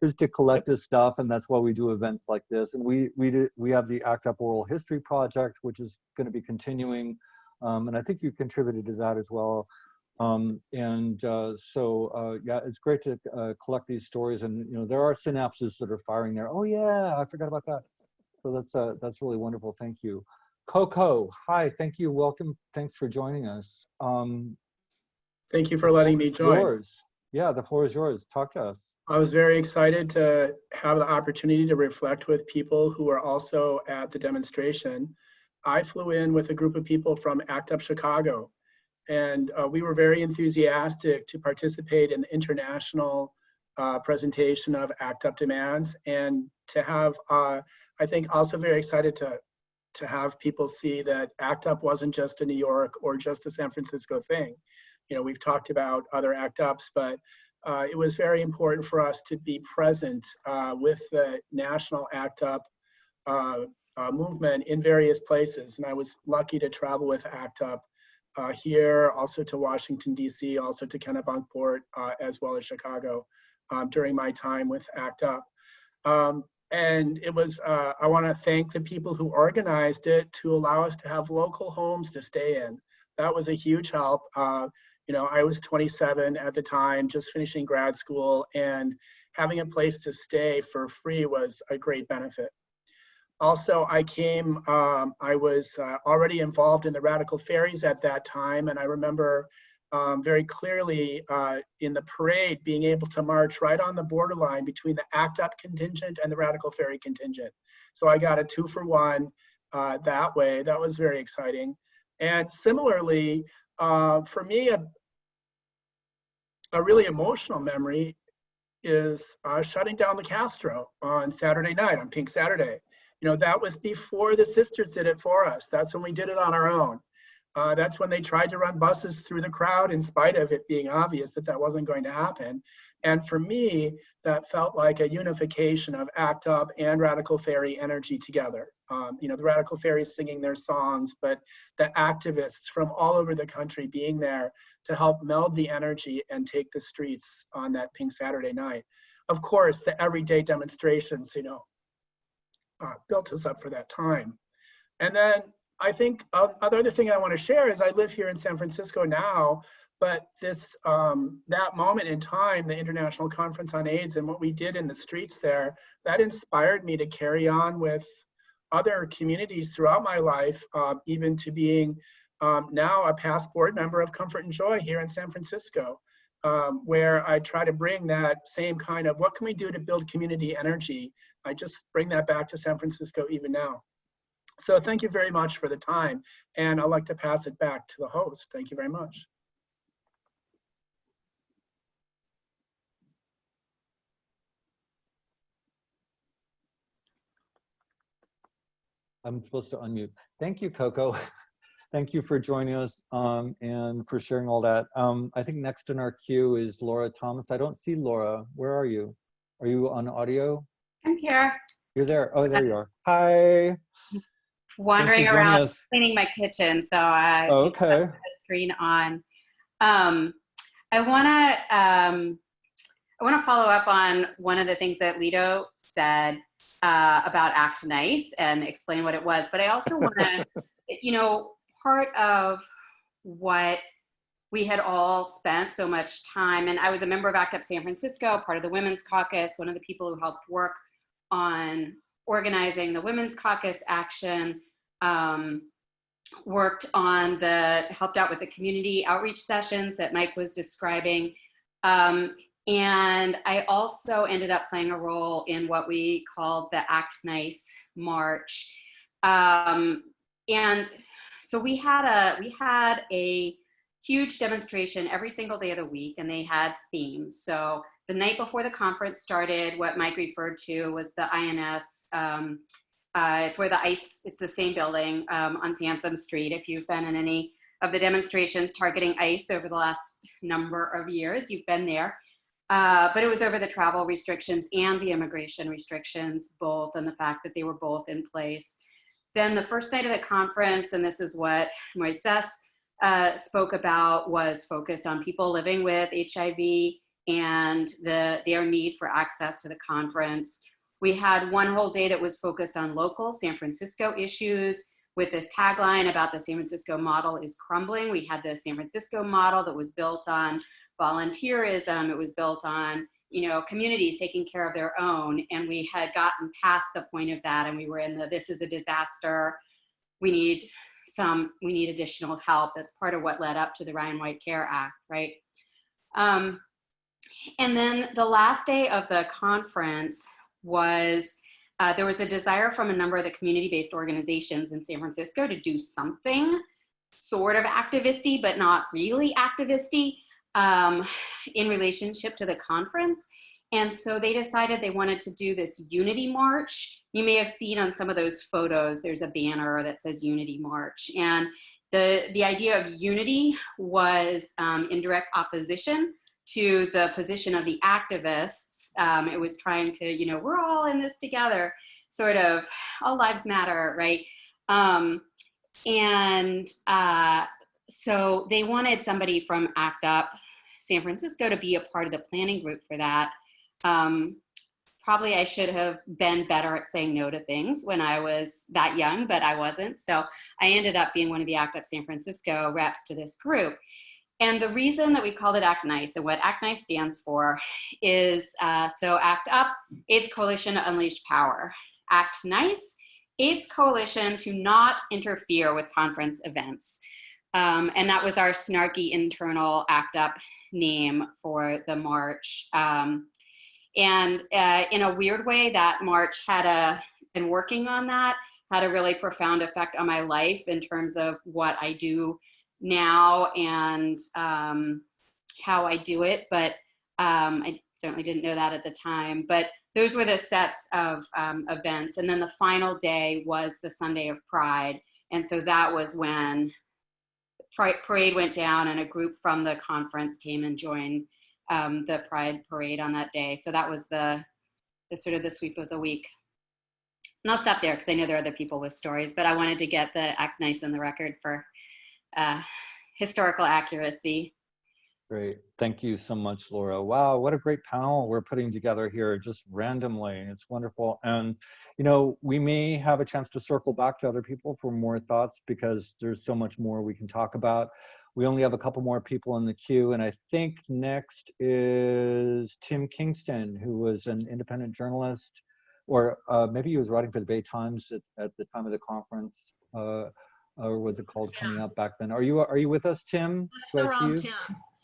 is to collect this stuff, and that's why we do events like this. And we have the ACT UP Oral History Project, which is going to be continuing, and I think you contributed to that as well. Yeah, it's great to collect these stories, and there are synapses that are firing there. Oh yeah, I forgot about that. So that's really wonderful. Thank you. Coco, hi, thank you, welcome, thanks for joining us. Thank you for letting me join. Yours. Yeah, the floor is yours. Talk to us. I was very excited to have the opportunity to reflect with people who were also at the demonstration. I flew in with a group of people from ACT UP Chicago, and we were very enthusiastic to participate in the international presentation of ACT UP demands, and to have, I think also very excited to have people see that ACT UP wasn't just a New York or just a San Francisco thing. We've talked about other ACT UPs, but it was very important for us to be present with the national ACT UP movement in various places. And I was lucky to travel with ACT UP here, also to Washington, D.C., also to Kennebunkport, as well as Chicago during my time with ACT UP. And it was, I want to thank the people who organized it to allow us to have local homes to stay in. That was a huge help. I was 27 at the time, just finishing grad school, and having a place to stay for free was a great benefit. Also, I was already involved in the Radical Fairies at that time, and I remember very clearly in the parade, being able to march right on the borderline between the ACT UP contingent and the Radical Ferry contingent. So I got a 2-for-1 that way. That was very exciting. And similarly, for me, a really emotional memory is shutting down the Castro on Saturday night, on Pink Saturday. You know, that was before the sisters did it for us. That's when we did it on our own. That's when they tried to run buses through the crowd in spite of it being obvious that that wasn't going to happen. And for me, that felt like a unification of ACT UP and Radical Ferry energy together. You know, the Radical Ferry singing their songs, but the activists from all over the country being there to help meld the energy and take the streets on that Pink Saturday night. Of course, the everyday demonstrations, you know, built us up for that time. And then I think another thing I want to share is I live here in San Francisco now, but this that moment in time, the International Conference on AIDS and what we did in the streets there, that inspired me to carry on with other communities throughout my life, even to being now a past board member of Comfort and Joy here in San Francisco, where I try to bring that same kind of what can we do to build community energy. I just bring that back to San Francisco even now. So thank you very much for the time, and I'd like to pass it back to the host. Thank you very much. I'm supposed to unmute. Thank you, Coco. Thank you for joining us and for sharing all that. I think next in our queue is Laura Thomas. I don't see Laura. Where are you? Are you on audio? I'm here. You're there. Oh, there you are. Hi. Wandering around cleaning my kitchen, so I okay. the screen on. I want to follow up on one of the things that Lido said about Act Nice and explain what it was. But I also want to, you know, part of what we had all spent so much time, and I was a member of ACT UP San Francisco, part of the Women's Caucus, one of the people who helped work on organizing the Women's Caucus action, helped out with the community outreach sessions that Mike was describing. And I also ended up playing a role in what we called the Act Nice March. And so we had a huge demonstration every single day of the week, and they had themes. So the night before the conference started, what Mike referred to was the INS. It's where the ICE, it's the same building on Sansom Street. If you've been in any of the demonstrations targeting ICE over the last number of years, you've been there. But it was over the travel restrictions and the immigration restrictions, both, and the fact that they were both in place. Then the first night of the conference, and this is what Moises spoke about, was focused on people living with HIV and their need for access to the conference. We had one whole day that was focused on local San Francisco issues with this tagline about the San Francisco model is crumbling. We had the San Francisco model that was built on volunteerism. It was built on, you know, communities taking care of their own. And we had gotten past the point of that, and we were in the, this is a disaster. We need additional help. That's part of what led up to the Ryan White Care Act, right? And then the last day of the conference was, there was a desire from a number of the community-based organizations in San Francisco to do something sort of activisty, but not really activisty in relationship to the conference. And so they decided they wanted to do this unity march. You may have seen on some of those photos, there's a banner that says Unity March. And the idea of unity was in direct opposition to the position of the activists. It was trying to, you know, we're all in this together, sort of, all lives matter, right? So they wanted somebody from ACT UP San Francisco to be a part of the planning group for that. Probably I should have been better at saying no to things when I was that young, but I wasn't. So I ended up being one of the ACT UP San Francisco reps to this group. And the reason that we called it Act Nice, and what Act Nice stands for, is so ACT UP, AIDS Coalition to Unleash Power. Act Nice, AIDS Coalition to not interfere with conference events. And that was our snarky internal ACT UP name for the march. And in a weird way, that march been working on that, had a really profound effect on my life in terms of what I do now and how I do it. But I certainly didn't know that at the time. But those were the sets of events. And then the final day was the Sunday of Pride. And so that was when the parade went down and a group from the conference came and joined the Pride parade on that day. So that was the sort of the sweep of the week. And I'll stop there because I know there are other people with stories, but I wanted to get the Act Nice in the record for historical accuracy. Great. Thank you so much, Laura. Wow, what a great panel we're putting together here just randomly. It's wonderful. And, you know, we may have a chance to circle back to other people for more thoughts because there's so much more we can talk about. We only have a couple more people in the queue, and I think next is Tim Kingston, who was an independent journalist, or maybe he was writing for the Bay Times at the time of the conference, or was it called Coming Up back then? Are you with us, Tim? That's the wrong Tim.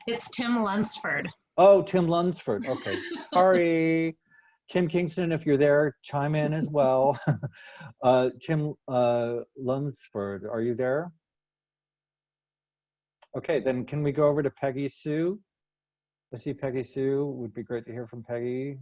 It's Tim Lunsford. Oh, Tim Lunsford. Okay, sorry. Tim Kingston, if you're there, chime in as well. Tim Lunsford, are you there? Okay, then can we go over to Peggy Sue? I see Peggy Sue. Would be great to hear from Peggy.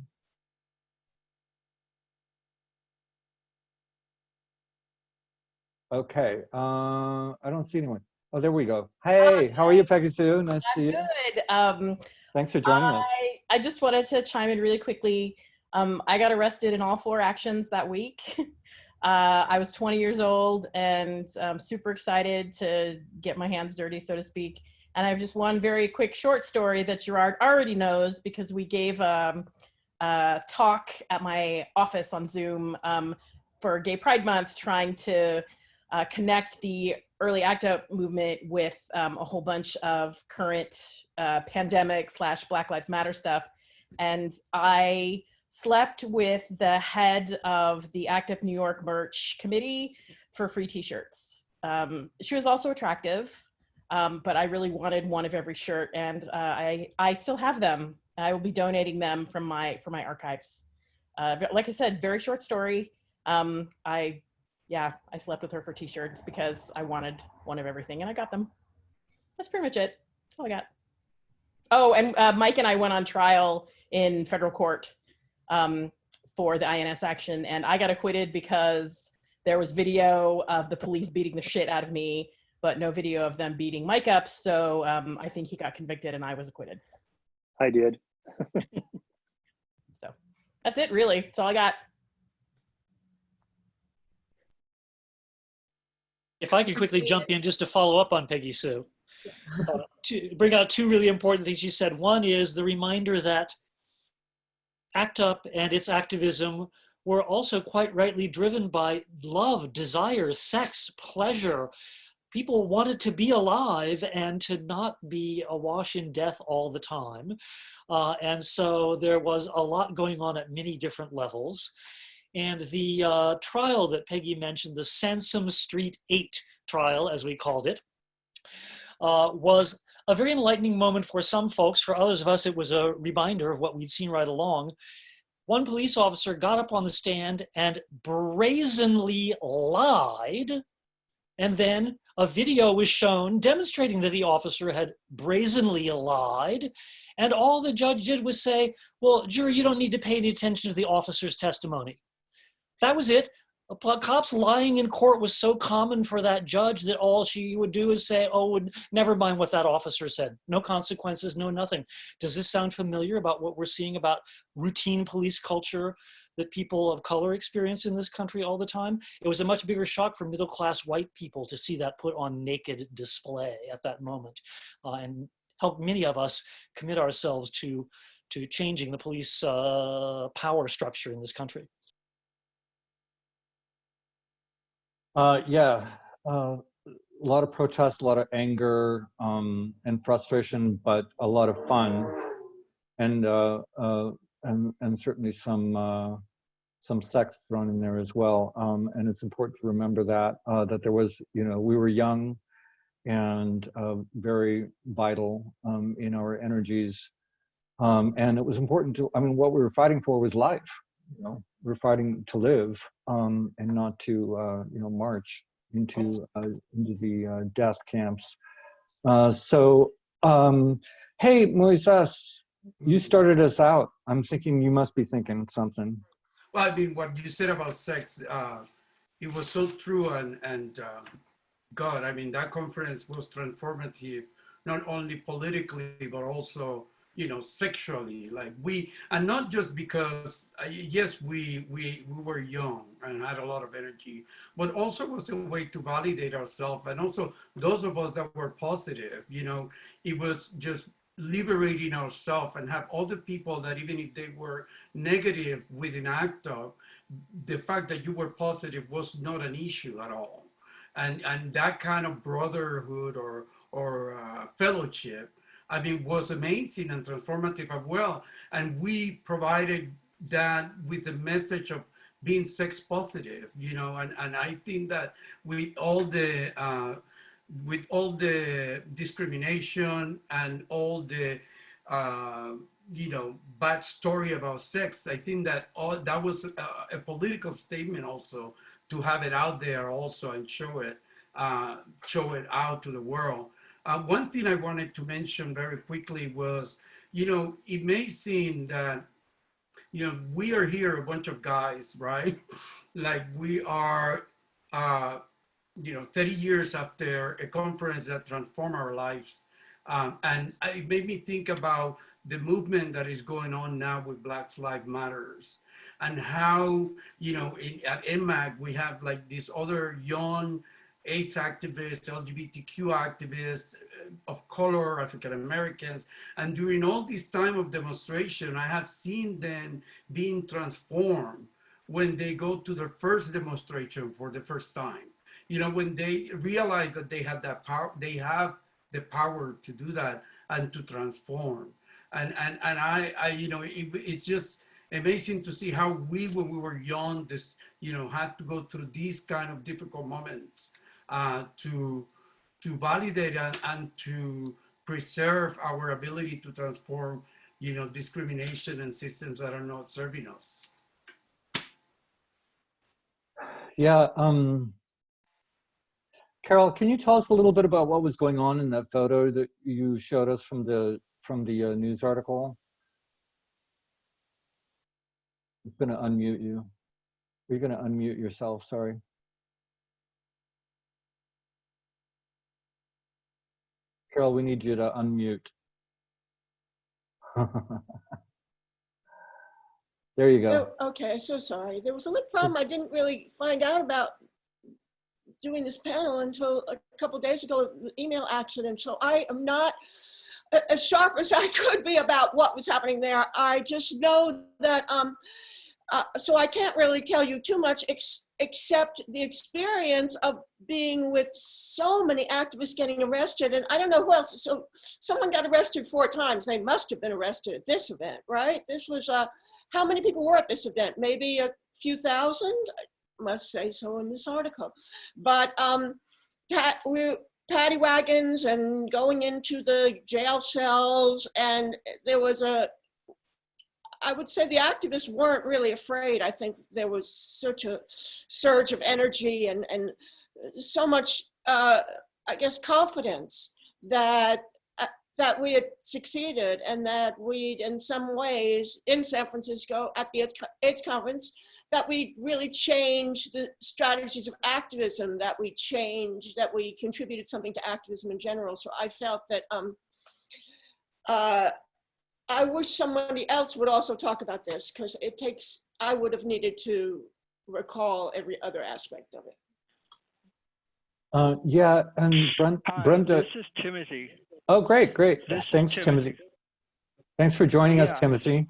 Okay, I don't see anyone. Oh, there we go. Hey, how are you, Peggy Sue? Nice to see you. Good. Thanks for joining us. I just wanted to chime in really quickly. I got arrested in all 4 actions that week. I was 20 years old and super excited to get my hands dirty, so to speak. And I have just one very quick short story that Gerard already knows because we gave a talk at my office on Zoom for Gay Pride Month, trying to connect the early ACT UP movement with a whole bunch of current pandemic / Black Lives Matter stuff. And I slept with the head of the ACT UP New York merch committee for free t-shirts. She was also attractive, but I really wanted one of every shirt, and I still have them. I will be donating them from my archives. Like I said, very short story. I slept with her for t-shirts because I wanted one of everything, and I got them. That's pretty much it. That's all I got. Oh, and Mike and I went on trial in federal court for the INS action, and I got acquitted because there was video of the police beating the shit out of me, but no video of them beating Mike up. So I think he got convicted and I was acquitted. I did. So that's it, really. That's all I got. If I could quickly jump in just to follow up on Peggy Sue, to bring out 2 really important things she said. One is the reminder that ACT UP and its activism were also quite rightly driven by love, desire, sex, pleasure. People wanted to be alive and to not be awash in death all the time. And so there was a lot going on at many different levels. And the trial that Peggy mentioned, the Sansom Street 8 trial, as we called it, was a very enlightening moment for some folks. For others of us, it was a reminder of what we'd seen right along. One police officer got up on the stand and brazenly lied, and then a video was shown demonstrating that the officer had brazenly lied, and all the judge did was say, well, jury, you don't need to pay any attention to the officer's testimony. That was it. Cops lying in court was so common for that judge that all she would do is say, oh, never mind what that officer said. No consequences, no nothing. Does this sound familiar about what we're seeing about routine police culture that people of color experience in this country all the time? It was a much bigger shock for middle-class white people to see that put on naked display at that moment, and helped many of us commit ourselves to changing the police power structure in this country. A lot of protest, a lot of anger and frustration, but a lot of fun, and certainly some sex thrown in there as well. And it's important to remember that that there was, we were young, and very vital in our energies. And it was important to, I mean, what we were fighting for was life. You know, we're fighting to live and not to, you know, march into the death camps. Hey, Moises, you started us out. I'm thinking you must be thinking something. Well, I mean, what you said about sex, it was so true, and God, I mean, that conference was transformative, not only politically, but also, you know, sexually. Like and not just because, yes, we were young and had a lot of energy, but also was a way to validate ourselves. And also those of us that were positive, you know, it was just liberating ourselves and have other people that even if they were negative within ACT UP, the fact that you were positive was not an issue at all. And that kind of brotherhood or fellowship, I mean, was amazing and transformative as well. And we provided that with the message of being sex positive, you know, and I think that with all the discrimination and all the you know, bad story about sex, I think that that was a political statement also, to have it out there also and show it out to the world. One thing I wanted to mention very quickly was, you know, it may seem that, you know, we are here a bunch of guys, right? Like we are, you know, 30 years after a conference that transformed our lives. And it made me think about the movement that is going on now with Black Lives Matters, and how, you know, at MAG, we have like these other young AIDS activists, LGBTQ activists of color, African Americans. And during all this time of demonstration, I have seen them being transformed when they go to their first demonstration for the first time. You know, when they realize that they have that power, they have the power to do that and to transform. And I you know, it's just amazing to see how we, when we were young, just, you know, had to go through these kind of difficult moments to validate and to preserve our ability to transform, you know, discrimination and systems that are not serving us. Yeah, Carol, can you tell us a little bit about what was going on in that photo that you showed us from the news article? I'm going to unmute you. You're going to unmute yourself, sorry. Carol, we need you to unmute. There you go. Okay, so sorry. There was a little problem. I didn't really find out about doing this panel until a couple of days ago, email accident. So I am not as sharp as I could be about what was happening there. I just know that, so I can't really tell you too much except the experience of being with so many activists getting arrested. And I don't know who else. So someone got arrested 4 times. They must have been arrested at this event, right? This was, how many people were at this event? Maybe a few thousand? I must say so in this article. But paddy wagons and going into the jail cells, and there was I would say the activists weren't really afraid. I think there was such a surge of energy and so much, I guess, confidence that we had succeeded, and that we'd, in some ways, in San Francisco at the AIDS conference, that we really changed the strategies of activism, that we contributed something to activism in general. So I felt that I wish somebody else would also talk about this, because I would have needed to recall every other aspect of it. Yeah, and Brenda. This is Timothy. Oh, great. Thanks, Timothy. Thanks for joining us, Timothy.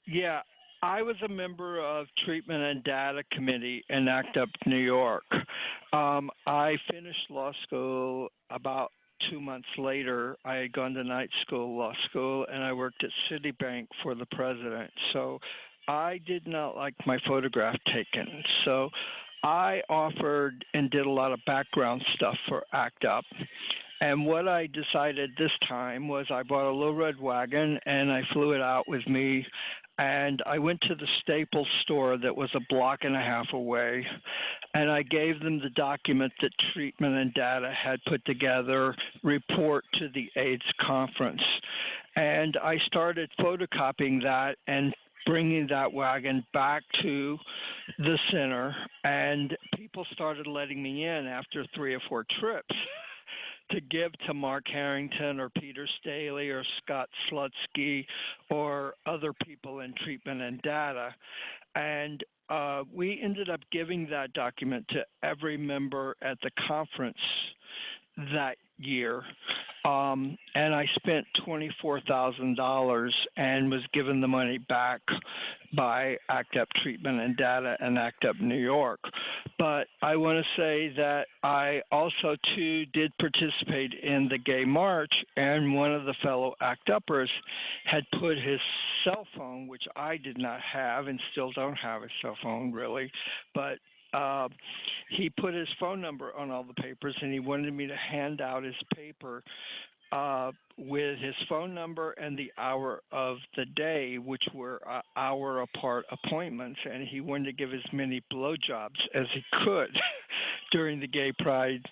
Yeah, I was a member of Treatment and Data Committee in ACT UP New York. I finished law school about 2 months later. I had gone to night school, law school, and I worked at Citibank for the president. So I did not like my photograph taken. So I offered and did a lot of background stuff for ACT UP. And what I decided this time was I bought a little red wagon and I flew it out with me. And I went to the Staples store that was a block and a half away. And I gave them the document that Treatment and Data had put together, report to the AIDS conference. And I started photocopying that and bringing that wagon back to the center. And people started letting me in after 3 or 4 trips to give to Mark Harrington or Peter Staley or Scott Slutsky or other people in Treatment and Data. And we ended up giving that document to every member at the conference that year. And I spent $24,000 and was given the money back by ACT UP Treatment and Data and ACT UP New York. But I want to say that I also, too, did participate in the Gay March, and one of the fellow ACT UPers had put his cell phone, which I did not have and still don't have a cell phone, really, but he put his phone number on all the papers, and he wanted me to hand out his paper with his phone number and the hour of the day, which were hour apart appointments, and he wanted to give as many blowjobs as he could during the Gay Pride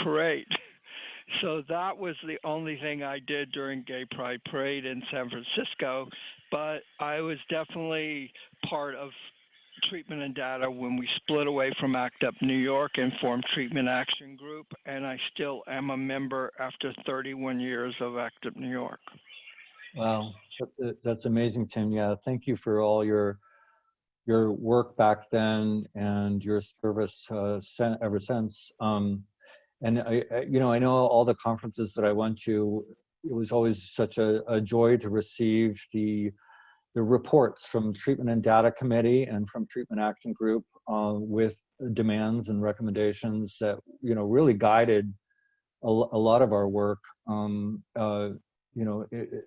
Parade. So that was the only thing I did during Gay Pride Parade in San Francisco, but I was definitely part of Treatment and Data when we split away from ACT UP New York and formed Treatment Action Group, and I still am a member after 31 years of ACT UP New York. Wow, that's amazing, Tim. Yeah, thank you for all your work back then and your service ever since. And I know all the conferences that I went to, it was always such a joy to receive the reports from Treatment and Data Committee and from Treatment Action Group with demands and recommendations that, really guided a lot of our work, during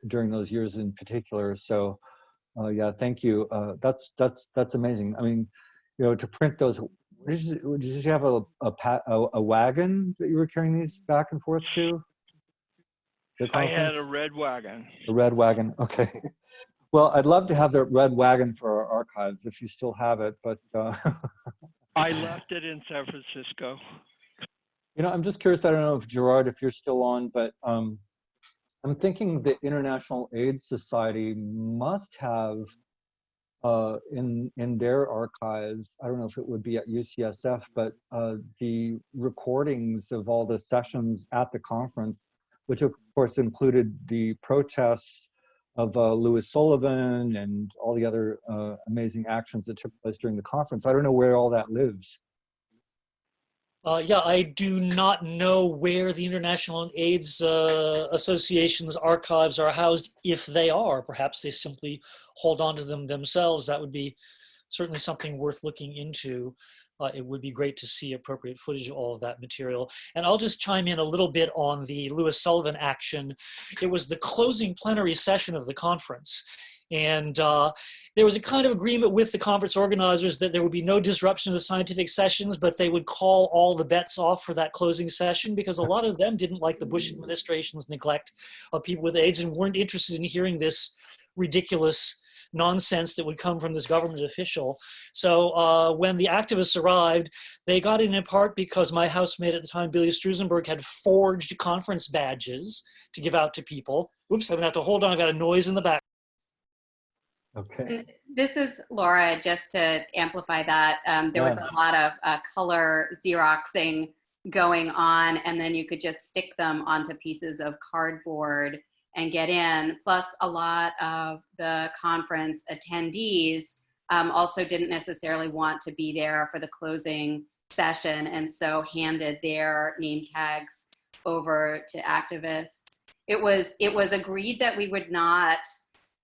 those years in particular. So yeah, thank you. That's amazing. I mean, to print those, did you have a wagon that you were carrying these back and forth to? I had a red wagon. A red wagon, okay. Well, I'd love to have that red wagon for our archives if you still have it, but I left it in San Francisco. I'm just curious. I don't know if Gerard, if you're still on, but I'm thinking the International AIDS Society must have in their archives, I don't know if it would be at UCSF, but the recordings of all the sessions at the conference, which of course included the protests of Louis Sullivan and all the other amazing actions that took place during the conference. I don't know where all that lives. Yeah, I do not know where the International AIDS Association's archives are housed, if they are. Perhaps they simply hold on to them themselves. That would be certainly something worth looking into. It would be great to see appropriate footage of all of that material. And I'll just chime in a little bit on the Louis Sullivan action. It was the closing plenary session of the conference. And there was a kind of agreement with the conference organizers that there would be no disruption of the scientific sessions, but they would call all the bets off for that closing session because a lot of them didn't like the Bush administration's neglect of people with AIDS and weren't interested in hearing this ridiculous nonsense that would come from this government official. So when the activists arrived, they got in part because my housemate at the time, Billy Strusenberg, had forged conference badges to give out to people. Oops, I'm gonna have to hold on, I've got a noise in the back. Okay. This is Laura, just to amplify that. There was a lot of color Xeroxing going on, and then you could just stick them onto pieces of cardboard and get in. Plus, a lot of the conference attendees also didn't necessarily want to be there for the closing session, and so handed their name tags over to activists. It was agreed that we would not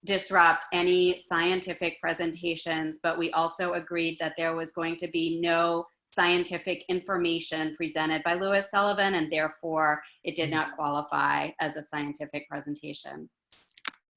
disrupt any scientific presentations, but we also agreed that there was going to be no scientific information presented by Louis Sullivan, and therefore it did not qualify as a scientific presentation.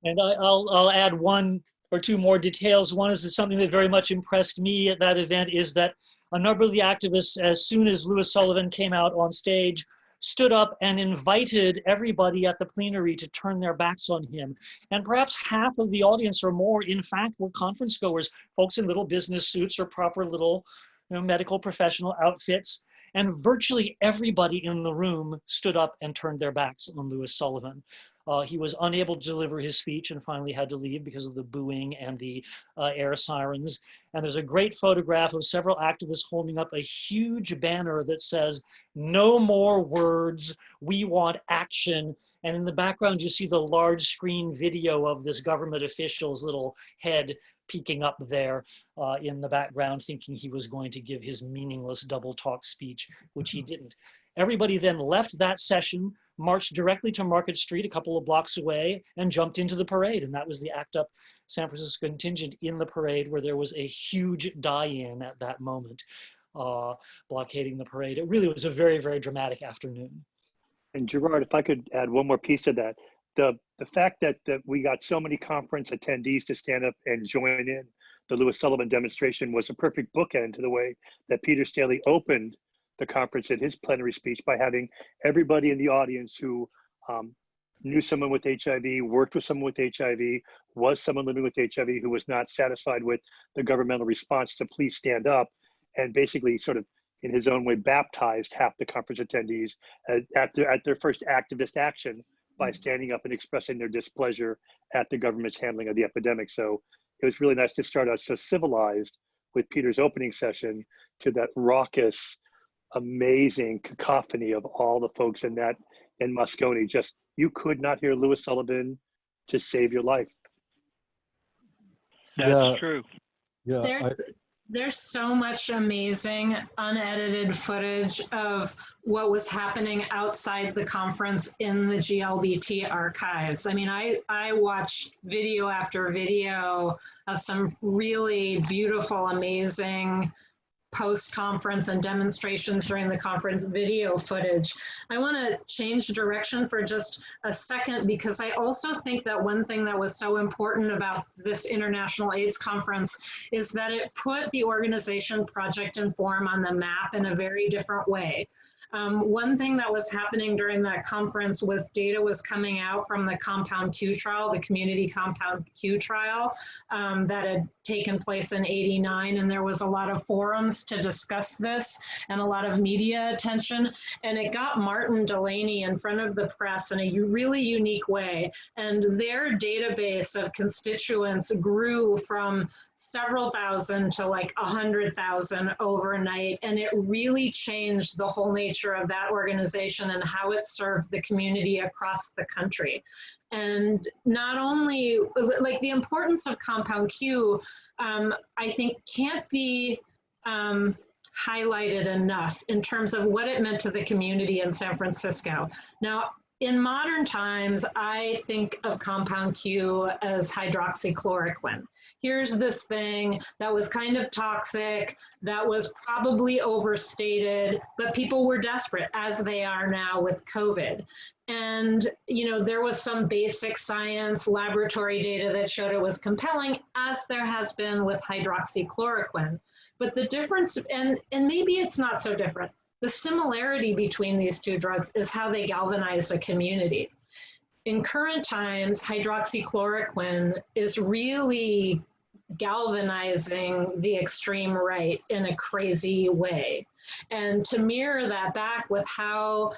And I'll add one two more details. One is something that very much impressed me at that event is that a number of the activists, as soon as Louis Sullivan came out on stage, stood up and invited everybody at the plenary to turn their backs on him. And perhaps half of the audience or more, in fact, were conference goers, folks in little business suits or proper little medical professional outfits. And virtually everybody in the room stood up and turned their backs on Louis Sullivan. He was unable to deliver his speech and finally had to leave because of the booing and the air sirens. And there's a great photograph of several activists holding up a huge banner that says, "No more words, we want action." And in the background, you see the large screen video of this government official's little head peeking up there in the background, thinking he was going to give his meaningless double talk speech, which he didn't. Everybody then left that session, marched directly to Market Street a couple of blocks away, and jumped into the parade. And that was the ACT UP San Francisco contingent in the parade, where there was a huge die-in at that moment, blockading the parade. It really was a very, very dramatic afternoon. And Gerard, if I could add one more piece to that, the fact that we got so many conference attendees to stand up and join in the Louis Sullivan demonstration was a perfect bookend to the way that Peter Staley opened the conference in his plenary speech by having everybody in the audience who knew someone with HIV, worked with someone with HIV, was someone living with HIV who was not satisfied with the governmental response to please stand up, and basically sort of in his own way baptized half the conference attendees at their first activist action by standing up and expressing their displeasure at the government's handling of the epidemic. So it was really nice to start out so civilized with Peter's opening session to that raucous, amazing cacophony of all the folks in Moscone. Just, you could not hear Louis Sullivan to save your life. That's true. Yeah. There's so much amazing unedited footage of what was happening outside the conference in the GLBT archives. I mean, I watched video after video of some really beautiful, amazing post-conference and demonstrations during the conference video footage. I want to change direction for just a second, because I also think that one thing that was so important about this International AIDS Conference is that it put the organization Project Inform on the map in a very different way. One thing that was happening during that conference was data was coming out from the Compound Q trial, the community Compound Q trial that had taken place in '89. And there was a lot of forums to discuss this and a lot of media attention. And it got Martin Delaney in front of the press in a really unique way. And their database of constituents grew from several thousand to like 100,000 overnight. And it really changed the whole nature of that organization and how it served the community across the country. And not only, like, the importance of Compound Q, I think can't be highlighted enough in terms of what it meant to the community in San Francisco. Now, in modern times, I think of Compound Q as hydroxychloroquine. Here's this thing that was kind of toxic, that was probably overstated, but people were desperate, as they are now with COVID. And, you know, there was some basic science laboratory data that showed it was compelling, as there has been with hydroxychloroquine. But the difference, and maybe it's not so different, the similarity between these two drugs is how they galvanized a community. In current times, hydroxychloroquine is really galvanizing the extreme right in a crazy way. And to mirror that back with how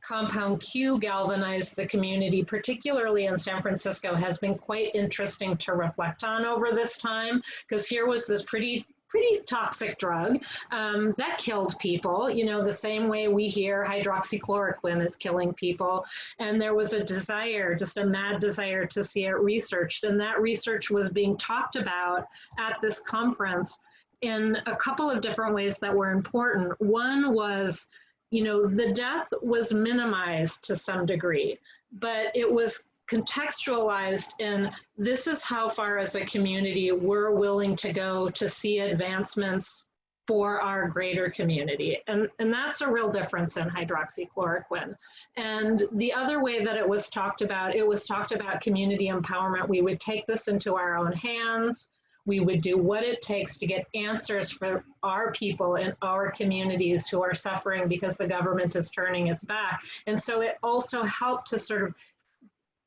Compound Q galvanized the community, particularly in San Francisco, has been quite interesting to reflect on over this time, because here was this pretty toxic drug that killed people, you know, the same way we hear hydroxychloroquine is killing people. And there was a desire, just a mad desire, to see it researched. And that research was being talked about at this conference in a couple of different ways that were important. One was, you know, the death was minimized to some degree, but it was contextualized in, this is how far as a community we're willing to go to see advancements for our greater community. And that's a real difference in hydroxychloroquine. And the other way that it was talked about community empowerment. We would take this into our own hands. We would do what it takes to get answers for our people in our communities who are suffering because the government is turning its back. And so it also helped to sort of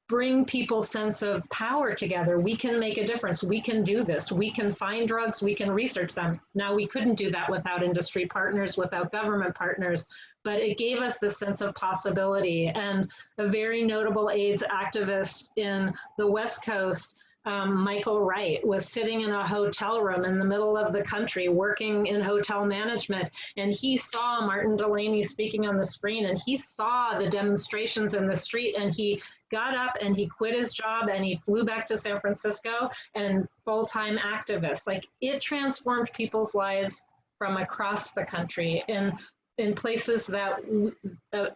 bring people's sense of power together. We can make a difference. We can do this. We can find drugs. We can research them. Now, we couldn't do that without industry partners, without government partners, but it gave us this sense of possibility. And a very notable AIDS activist in the West Coast, Michael Wright, was sitting in a hotel room in the middle of the country working in hotel management, and he saw Martin Delaney speaking on the screen, and he saw the demonstrations in the street, and he got up and he quit his job and he flew back to San Francisco and full-time activist. Like, it transformed people's lives from across the country in places that,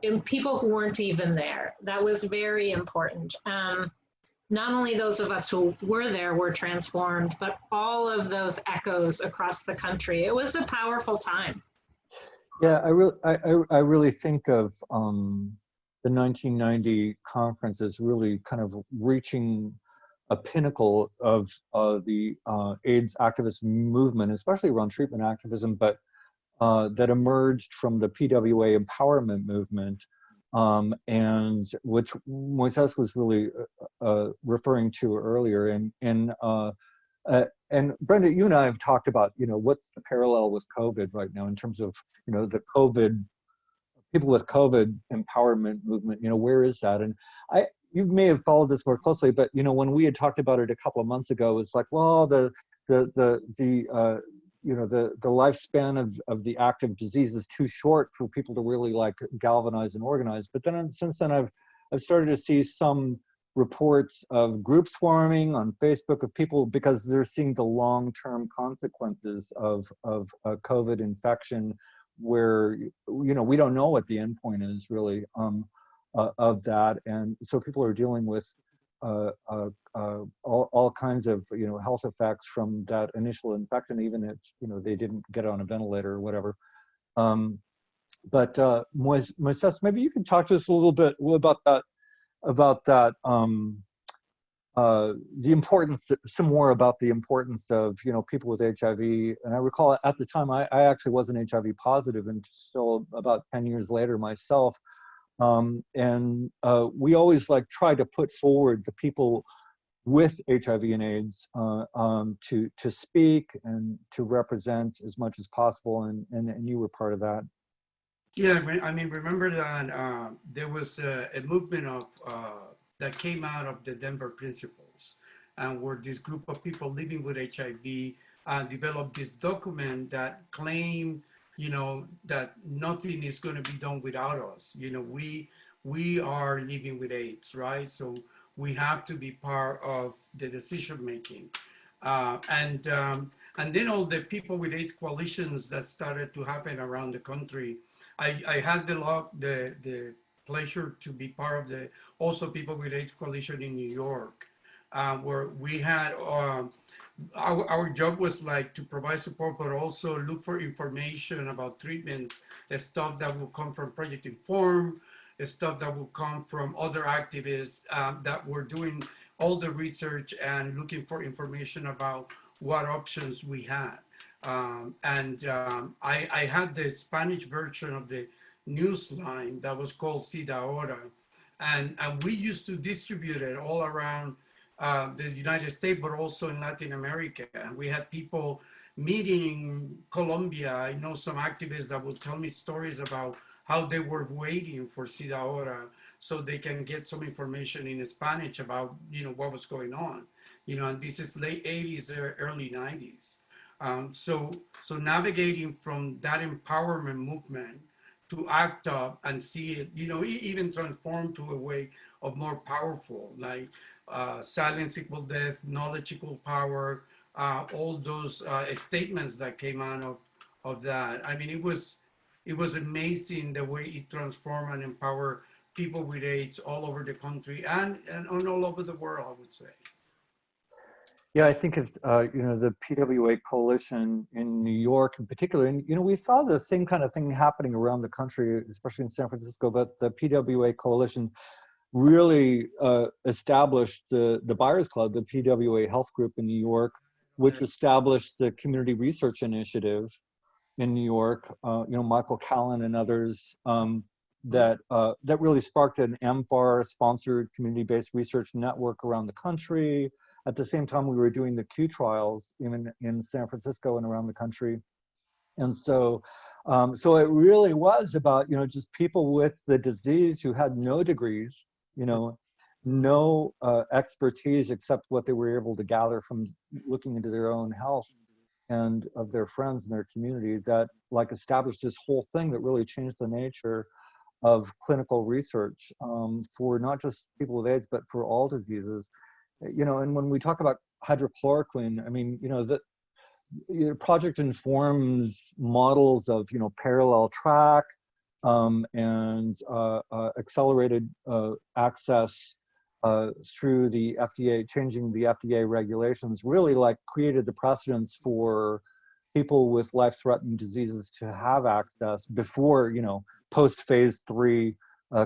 in people who weren't even there. That was very important. Not only those of us who were there were transformed, but all of those echoes across the country. It was a powerful time. Yeah, I really think of the 1990 conference as really kind of reaching a pinnacle of the AIDS activist movement, especially around treatment activism, but that emerged from the PWA empowerment movement, and which Moises was really referring to earlier. And Brenda, you and I have talked about, what's the parallel with COVID right now in terms of, the COVID, people with COVID empowerment movement, where is that? And you may have followed this more closely, but, when we had talked about it a couple of months ago, it's like, well, the lifespan of the active disease is too short for people to really like galvanize and organize. But then since then, I've started to see some reports of groups forming on Facebook of people because they're seeing the long-term consequences of COVID infection, where we don't know what the endpoint is really of that, and so people are dealing with all kinds of health effects from that initial infection, even if they didn't get on a ventilator or whatever. But Moises, maybe you can talk to us a little bit about that. The importance, some more about the importance of people with HIV. And I recall at the time I actually wasn't HIV positive until about 10 years later myself. And we always try to put forward the people with HIV and AIDS to speak and to represent as much as possible, and you were part of that. Yeah, I mean, remember that there was a movement of that came out of the Denver Principles, and where this group of people living with HIV developed this document that claimed, that nothing is going to be done without us. We are living with AIDS, right? So we have to be part of the decision making, and then all the people with AIDS coalitions that started to happen around the country. I had the pleasure to be part of the also People with AIDS Coalition in New York, where we had our job was to provide support, but also look for information about treatments, the stuff that will come from Project Inform, the stuff that will come from other activists that were doing all the research and looking for information about what options we had. I had the Spanish version of the newsline that was called Sida Ahora, and we used to distribute it all around the United States, but also in Latin America. And we had people meeting in Colombia. I know some activists that would tell me stories about how they were waiting for Sida Ahora so they can get some information in Spanish about what was going on. And this is late 80s, early 90s. So navigating from that empowerment movement to ACT UP and see it, even transform to a way of more powerful, like silence equal death, knowledge equal power, all those statements that came out of that. I mean, it was amazing the way it transformed and empowered people with AIDS all over the country and all over the world, I would say. Yeah, I think it's, you know, the PWA coalition in New York in particular, and, you know, we saw the same kind of thing happening around the country, especially in San Francisco, but the PWA coalition really established the Buyers Club, the PWA Health Group in New York, which established the Community Research Initiative in New York, you know, Michael Callan and others, that really sparked an MFAR-sponsored community-based research network around the country. At the same time, we were doing the Q trials even in San Francisco and around the country. And so, so it really was about, you know, just people with the disease who had no degrees, you know, no expertise except what they were able to gather from looking into their own health and of their friends and their community, that like established this whole thing that really changed the nature of clinical research for not just people with AIDS, but for all diseases. You know, and when we talk about hydrochloroquine, I mean, you know, the project informs models of, you know, parallel track and accelerated access through the FDA, changing the FDA regulations, really like created the precedence for people with life-threatening diseases to have access before, you know, post-phase 3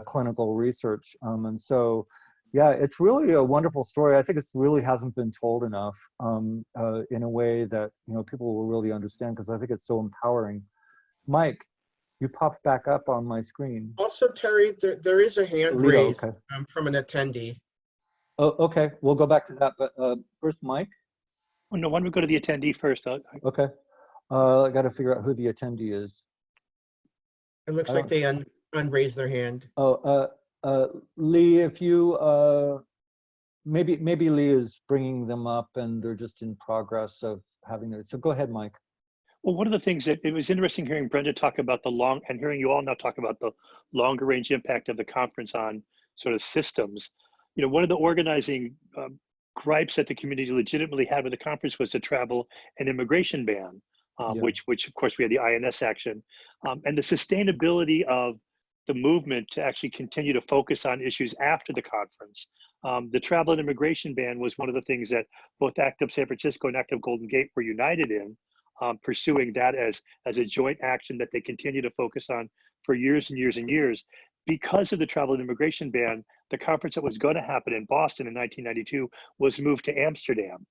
clinical research. And so, yeah, it's really a wonderful story. I think it really hasn't been told enough in a way that, you know, people will really understand, because I think it's so empowering. Mike, you popped back up on my screen. Also, Terry, there is a hand Lito, raised okay. from an attendee. Oh, okay, we'll go back to that, but first, Mike. Oh, no, why don't we go to the attendee first? Okay, I got to figure out who the attendee is. It looks like they unraised their hand. Oh, Lee, if you, maybe Lee is bringing them up and they're just in progress of having their, so go ahead, Mike. Well, one of the things that it was interesting hearing Brenda talk about and hearing you all now talk about the longer range impact of the conference on sort of systems. You know, one of the organizing gripes that the community legitimately had with the conference was the travel and immigration ban, which of course we had the INS action, and the sustainability of the movement to actually continue to focus on issues after the conference. The travel and immigration ban was one of the things that both ACT UP San Francisco and ACT UP Golden Gate were united in, pursuing that as a joint action that they continue to focus on for years and years and years. Because of the travel and immigration ban, the conference that was going to happen in Boston in 1992 was moved to Amsterdam.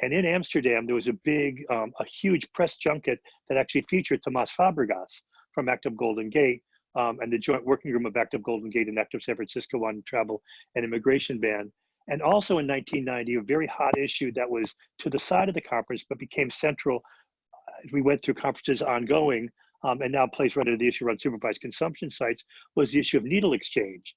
And in Amsterdam, there was a huge press junket that actually featured Tomas Fabregas from ACT UP Golden Gate, and the joint working group of ACT UP Golden Gate and ACT UP San Francisco on travel and immigration ban. And also in 1990, a very hot issue that was to the side of the conference, but became central. We went through conferences ongoing, and now plays right into the issue around supervised consumption sites, was the issue of needle exchange.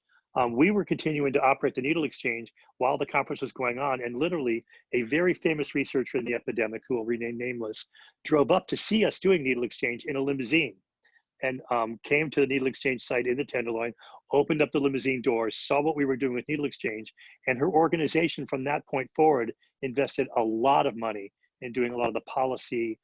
We were continuing to operate the needle exchange while the conference was going on, and literally a very famous researcher in the epidemic, who will remain nameless, drove up to see us doing needle exchange in a limousine, and came to the needle exchange site in the Tenderloin, opened up the limousine doors, saw what we were doing with needle exchange, and her organization from that point forward invested a lot of money in doing a lot of the policy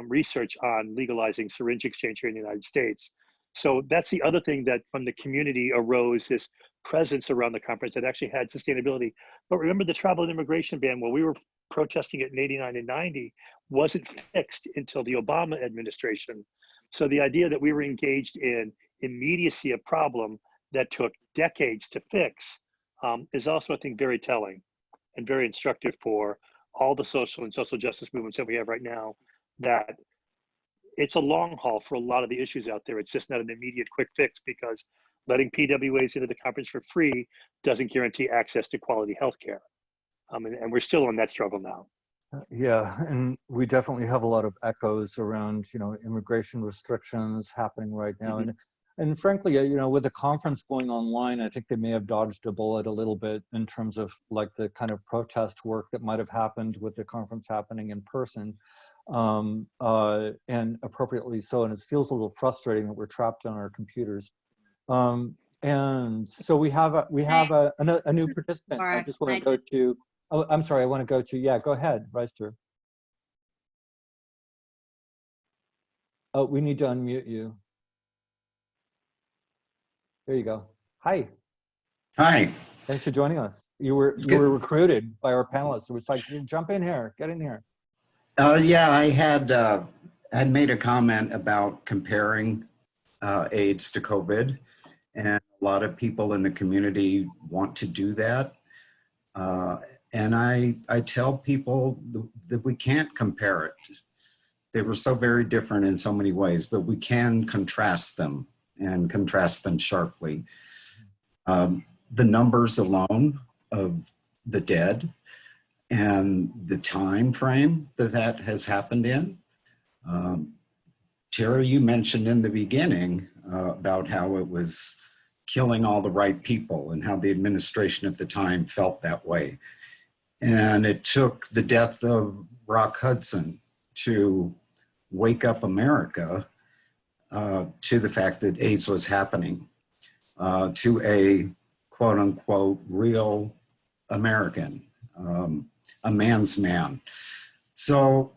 research on legalizing syringe exchange here in the United States. So that's the other thing that from the community arose, this presence around the conference that actually had sustainability. But remember, the travel and immigration ban, while we were protesting it in 89 and 90, wasn't fixed until the Obama administration. So the idea that we were engaged in immediacy of problem that took decades to fix is also, I think, very telling and very instructive for all the social and social justice movements that we have right now, that it's a long haul for a lot of the issues out there. It's just not an immediate quick fix, because letting PWAs into the conference for free doesn't guarantee access to quality healthcare. And we're still on that struggle now. Yeah, and we definitely have a lot of echoes around, you know, immigration restrictions happening right now. Mm-hmm. And frankly, you know, with the conference going online, I think they may have dodged a bullet a little bit in terms of like the kind of protest work that might have happened with the conference happening in person. And appropriately so, and it feels a little frustrating that we're trapped on our computers. And so we have a new participant. I just want to go to. Oh, I'm sorry. I want to go to. Yeah, go ahead, Reister. Oh, we need to unmute you. There you go. Hi. Hi. Thanks for joining us. You were recruited by our panelists. It was like, jump in here, get in here. Yeah, I had made a comment about comparing AIDS to COVID, and a lot of people in the community want to do that. And I tell people that we can't compare it. They were so very different in so many ways, but we can contrast them and contrast them sharply. The numbers alone of the dead and the time frame that has happened in. Terry, you mentioned in the beginning about how it was killing all the right people and how the administration at the time felt that way. And it took the death of Rock Hudson to wake up America to the fact that AIDS was happening, to a quote unquote real American, a man's man. So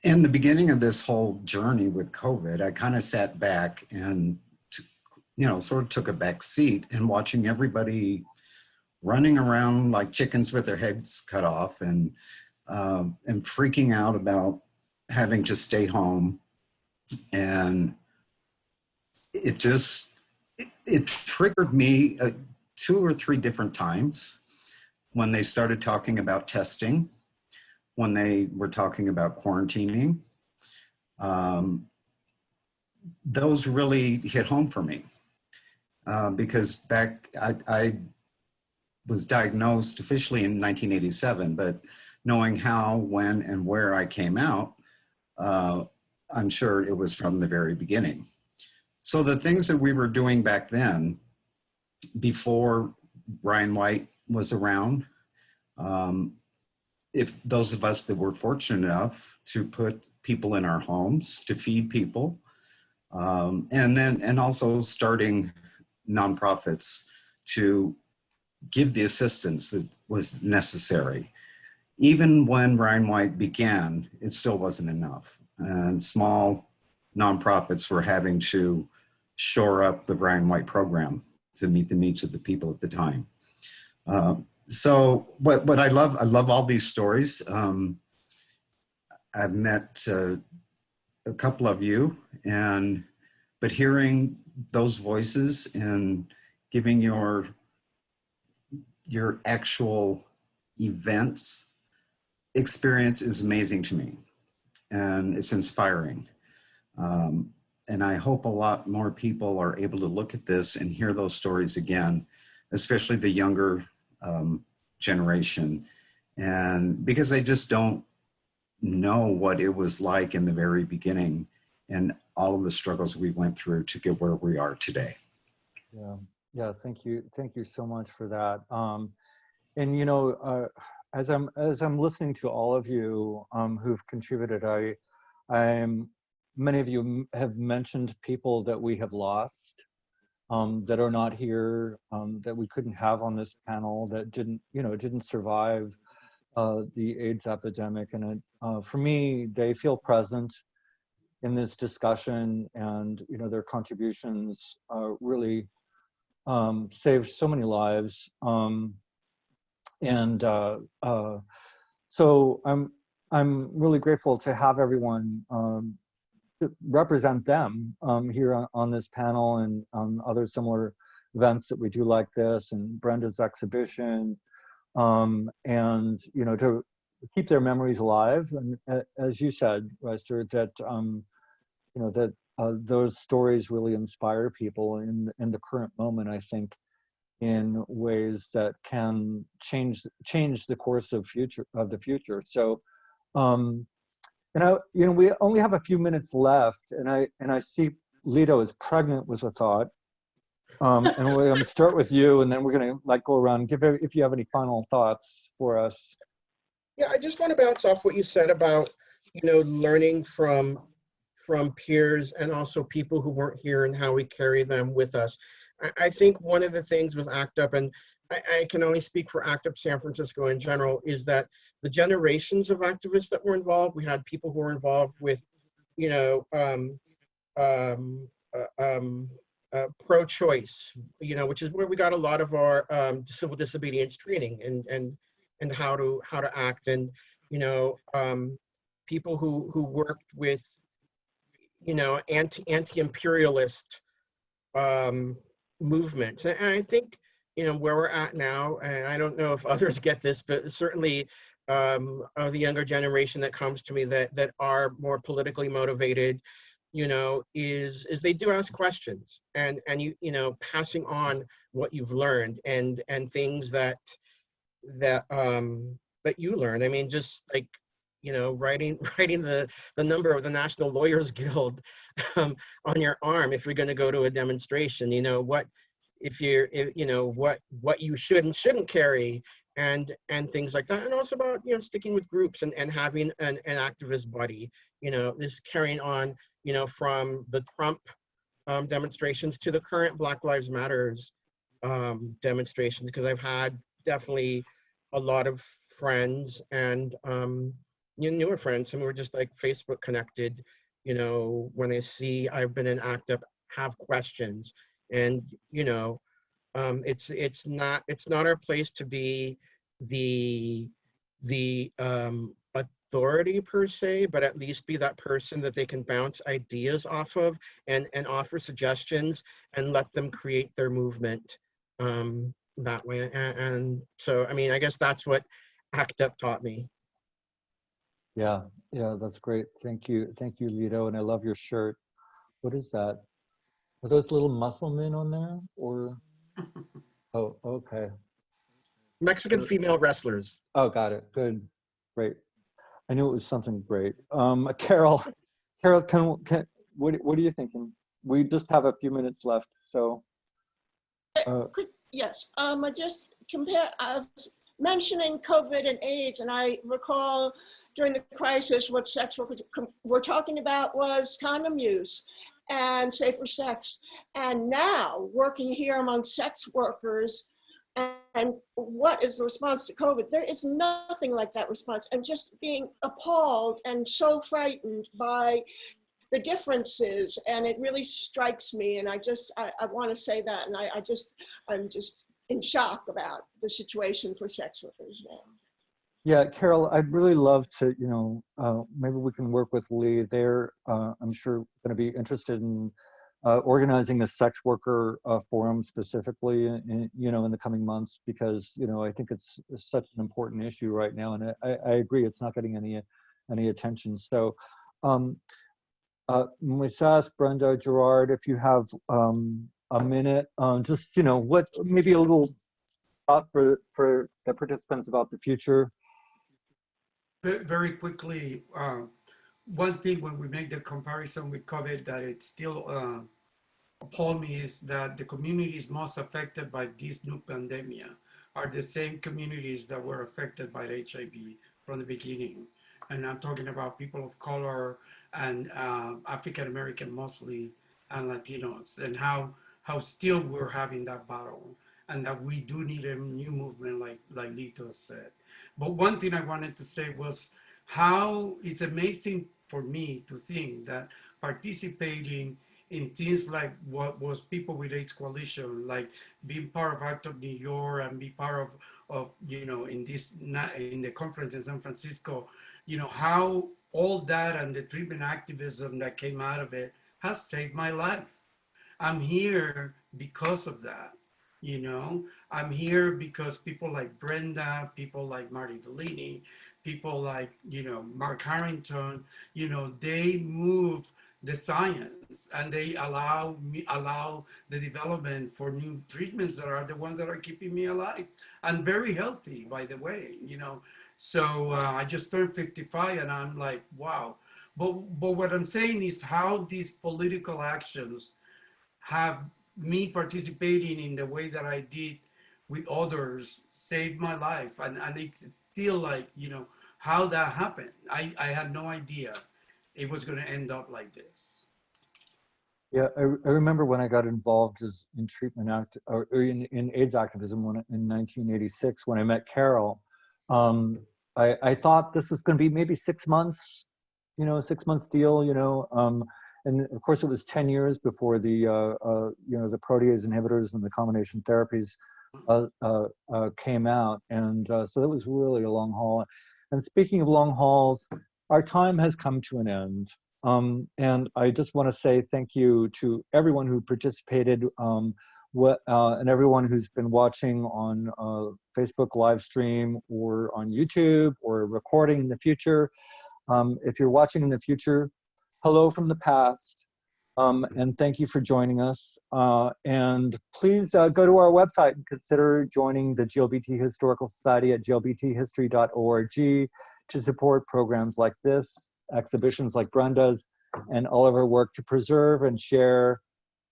in the beginning of this whole journey with COVID, I kind of sat back and, sort of took a back seat and watching everybody running around like chickens with their heads cut off and freaking out about having to stay home. And it triggered me 2 or 3 different times when they started talking about testing, when they were talking about quarantining. Those really hit home for me because I was diagnosed officially in 1987, but knowing how, when, and where I came out, I'm sure it was from the very beginning. So the things that we were doing back then, before Brian Wright was around, if those of us that were fortunate enough to put people in our homes, to feed people, and also starting nonprofits to give the assistance that was necessary. Even when Brian Wright began, it still wasn't enough. And small nonprofits were having to shore up the Brian Wright program to meet the needs of the people at the time. So what I love all these stories. I've met a couple of you, but hearing those voices and giving your actual events experience is amazing to me, and it's inspiring. And I hope a lot more people are able to look at this and hear those stories again, especially the younger generation, and because they just don't know what it was like in the very beginning and all of the struggles we went through to get where we are today. Yeah, thank you so much for that. And as I'm listening to all of you who've contributed, many of you have mentioned people that we have lost, that are not here, that we couldn't have on this panel, that didn't survive the AIDS epidemic. And for me, they feel present in this discussion, and their contributions really saved so many lives. So I'm really grateful to have everyone to represent them here on this panel and on other similar events that we do like this, and Brenda's exhibition, and to keep their memories alive. And as you said, Lester, that that those stories really inspire people in the current moment, I think, in ways that can change the course of the future. So, we only have a few minutes left, and I see Lito is pregnant with a thought, and we're going to start with you, and then we're going to go around. If you have any final thoughts for us. Yeah, I just want to bounce off what you said about learning from peers and also people who weren't here and how we carry them with us. I think one of the things with ACT UP, and I can only speak for ACT UP San Francisco in general, is that the generations of activists that were involved, we had people who were involved with, pro-choice, which is where we got a lot of our civil disobedience training and how to act, and people who worked with anti-imperialist movements. And I think where we're at now, and I don't know if others get this, but certainly of the younger generation that comes to me that are more politically motivated, is they do ask questions, and passing on what you've learned and things that you learn. I mean, just like writing the number of the National Lawyers Guild on your arm if you're going to go to a demonstration. What you should and shouldn't carry, and things like that, and also about sticking with groups and having an activist buddy. This carrying on from the Trump demonstrations to the current Black Lives Matters demonstrations, because I've had definitely a lot of friends and newer friends, some who are just like Facebook connected, when they see I've been in ACT UP, have questions. And it's not our place to be the authority per se, but at least be that person that they can bounce ideas off of and offer suggestions and let them create their movement that way. And so, I mean, I guess that's what ACT UP taught me. Yeah, that's great. Thank you, Lito, and I love your shirt. What is that? Are those little muscle men on there, or? Oh, okay. Mexican female wrestlers. Oh, got it. Good, great. I knew it was something great. Carol, what are you thinking? We just have a few minutes left, so. Yes, I just compare. I was mentioning COVID and AIDS, and I recall during the crisis what sex workers were talking about was condom use and safer sex. And now working here among sex workers, and what is the response to COVID? There is nothing like that response. And just being appalled and so frightened by the differences, and it really strikes me. And I want to say that, and I'm just in shock about the situation for sex workers now. Yeah, Carol, I'd really love to, maybe we can work with Lee. They're, I'm sure, going to be interested in organizing a sex worker forum specifically, in the coming months, because, I think it's such an important issue right now, and I agree it's not getting any attention. So, Moises, Brenda, Gerard, if you have a minute, just, what, maybe a little thought for the participants about the future. Very quickly, one thing when we make the comparison with COVID that it still appalled me is that the communities most affected by this new pandemic are the same communities that were affected by HIV from the beginning. And I'm talking about people of color and African American mostly, and Latinos, and how still we're having that battle, and that we do need a new movement like Lito said. But one thing I wanted to say was how it's amazing for me to think that participating in things like what was People with AIDS Coalition, like being part of ACT UP New York and be part of in the conference in San Francisco, how all that and the treatment activism that came out of it has saved my life. I'm here because of that. I'm here because people like Brenda, people like Marty Delaney, people like, Mark Harrington, they move the science and they allow the development for new treatments that are the ones that are keeping me alive and very healthy, by the way, So I just turned 55 and I'm like, wow. But what I'm saying is how these political actions have me participating in the way that I did with others saved my life. And it's still like, how that happened. I had no idea it was going to end up like this. Yeah, I remember when I got involved in treatment or in AIDS activism in 1986 when I met Carol. I thought this was going to be maybe 6 months, 6 months deal, and of course it was 10 years before the the protease inhibitors and the combination therapies came out, and so it was really a long haul. And speaking of long hauls, our time has come to an end. And I just want to say thank you to everyone who participated, and everyone who's been watching on Facebook live stream or on YouTube or recording in the future. If you're watching in the future, hello from the past, and thank you for joining us. And please go to our website and consider joining the GLBT Historical Society at glbthistory.org to support programs like this, exhibitions like Brenda's, and all of our work to preserve and share,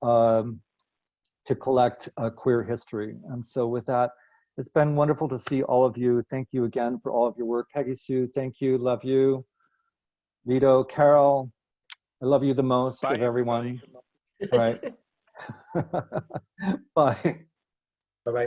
to collect queer history. And so with that, it's been wonderful to see all of you. Thank you again for all of your work. Peggy Sue, thank you, love you. Lito, Carol, I love you the most of everyone. All right. Bye. Bye-bye.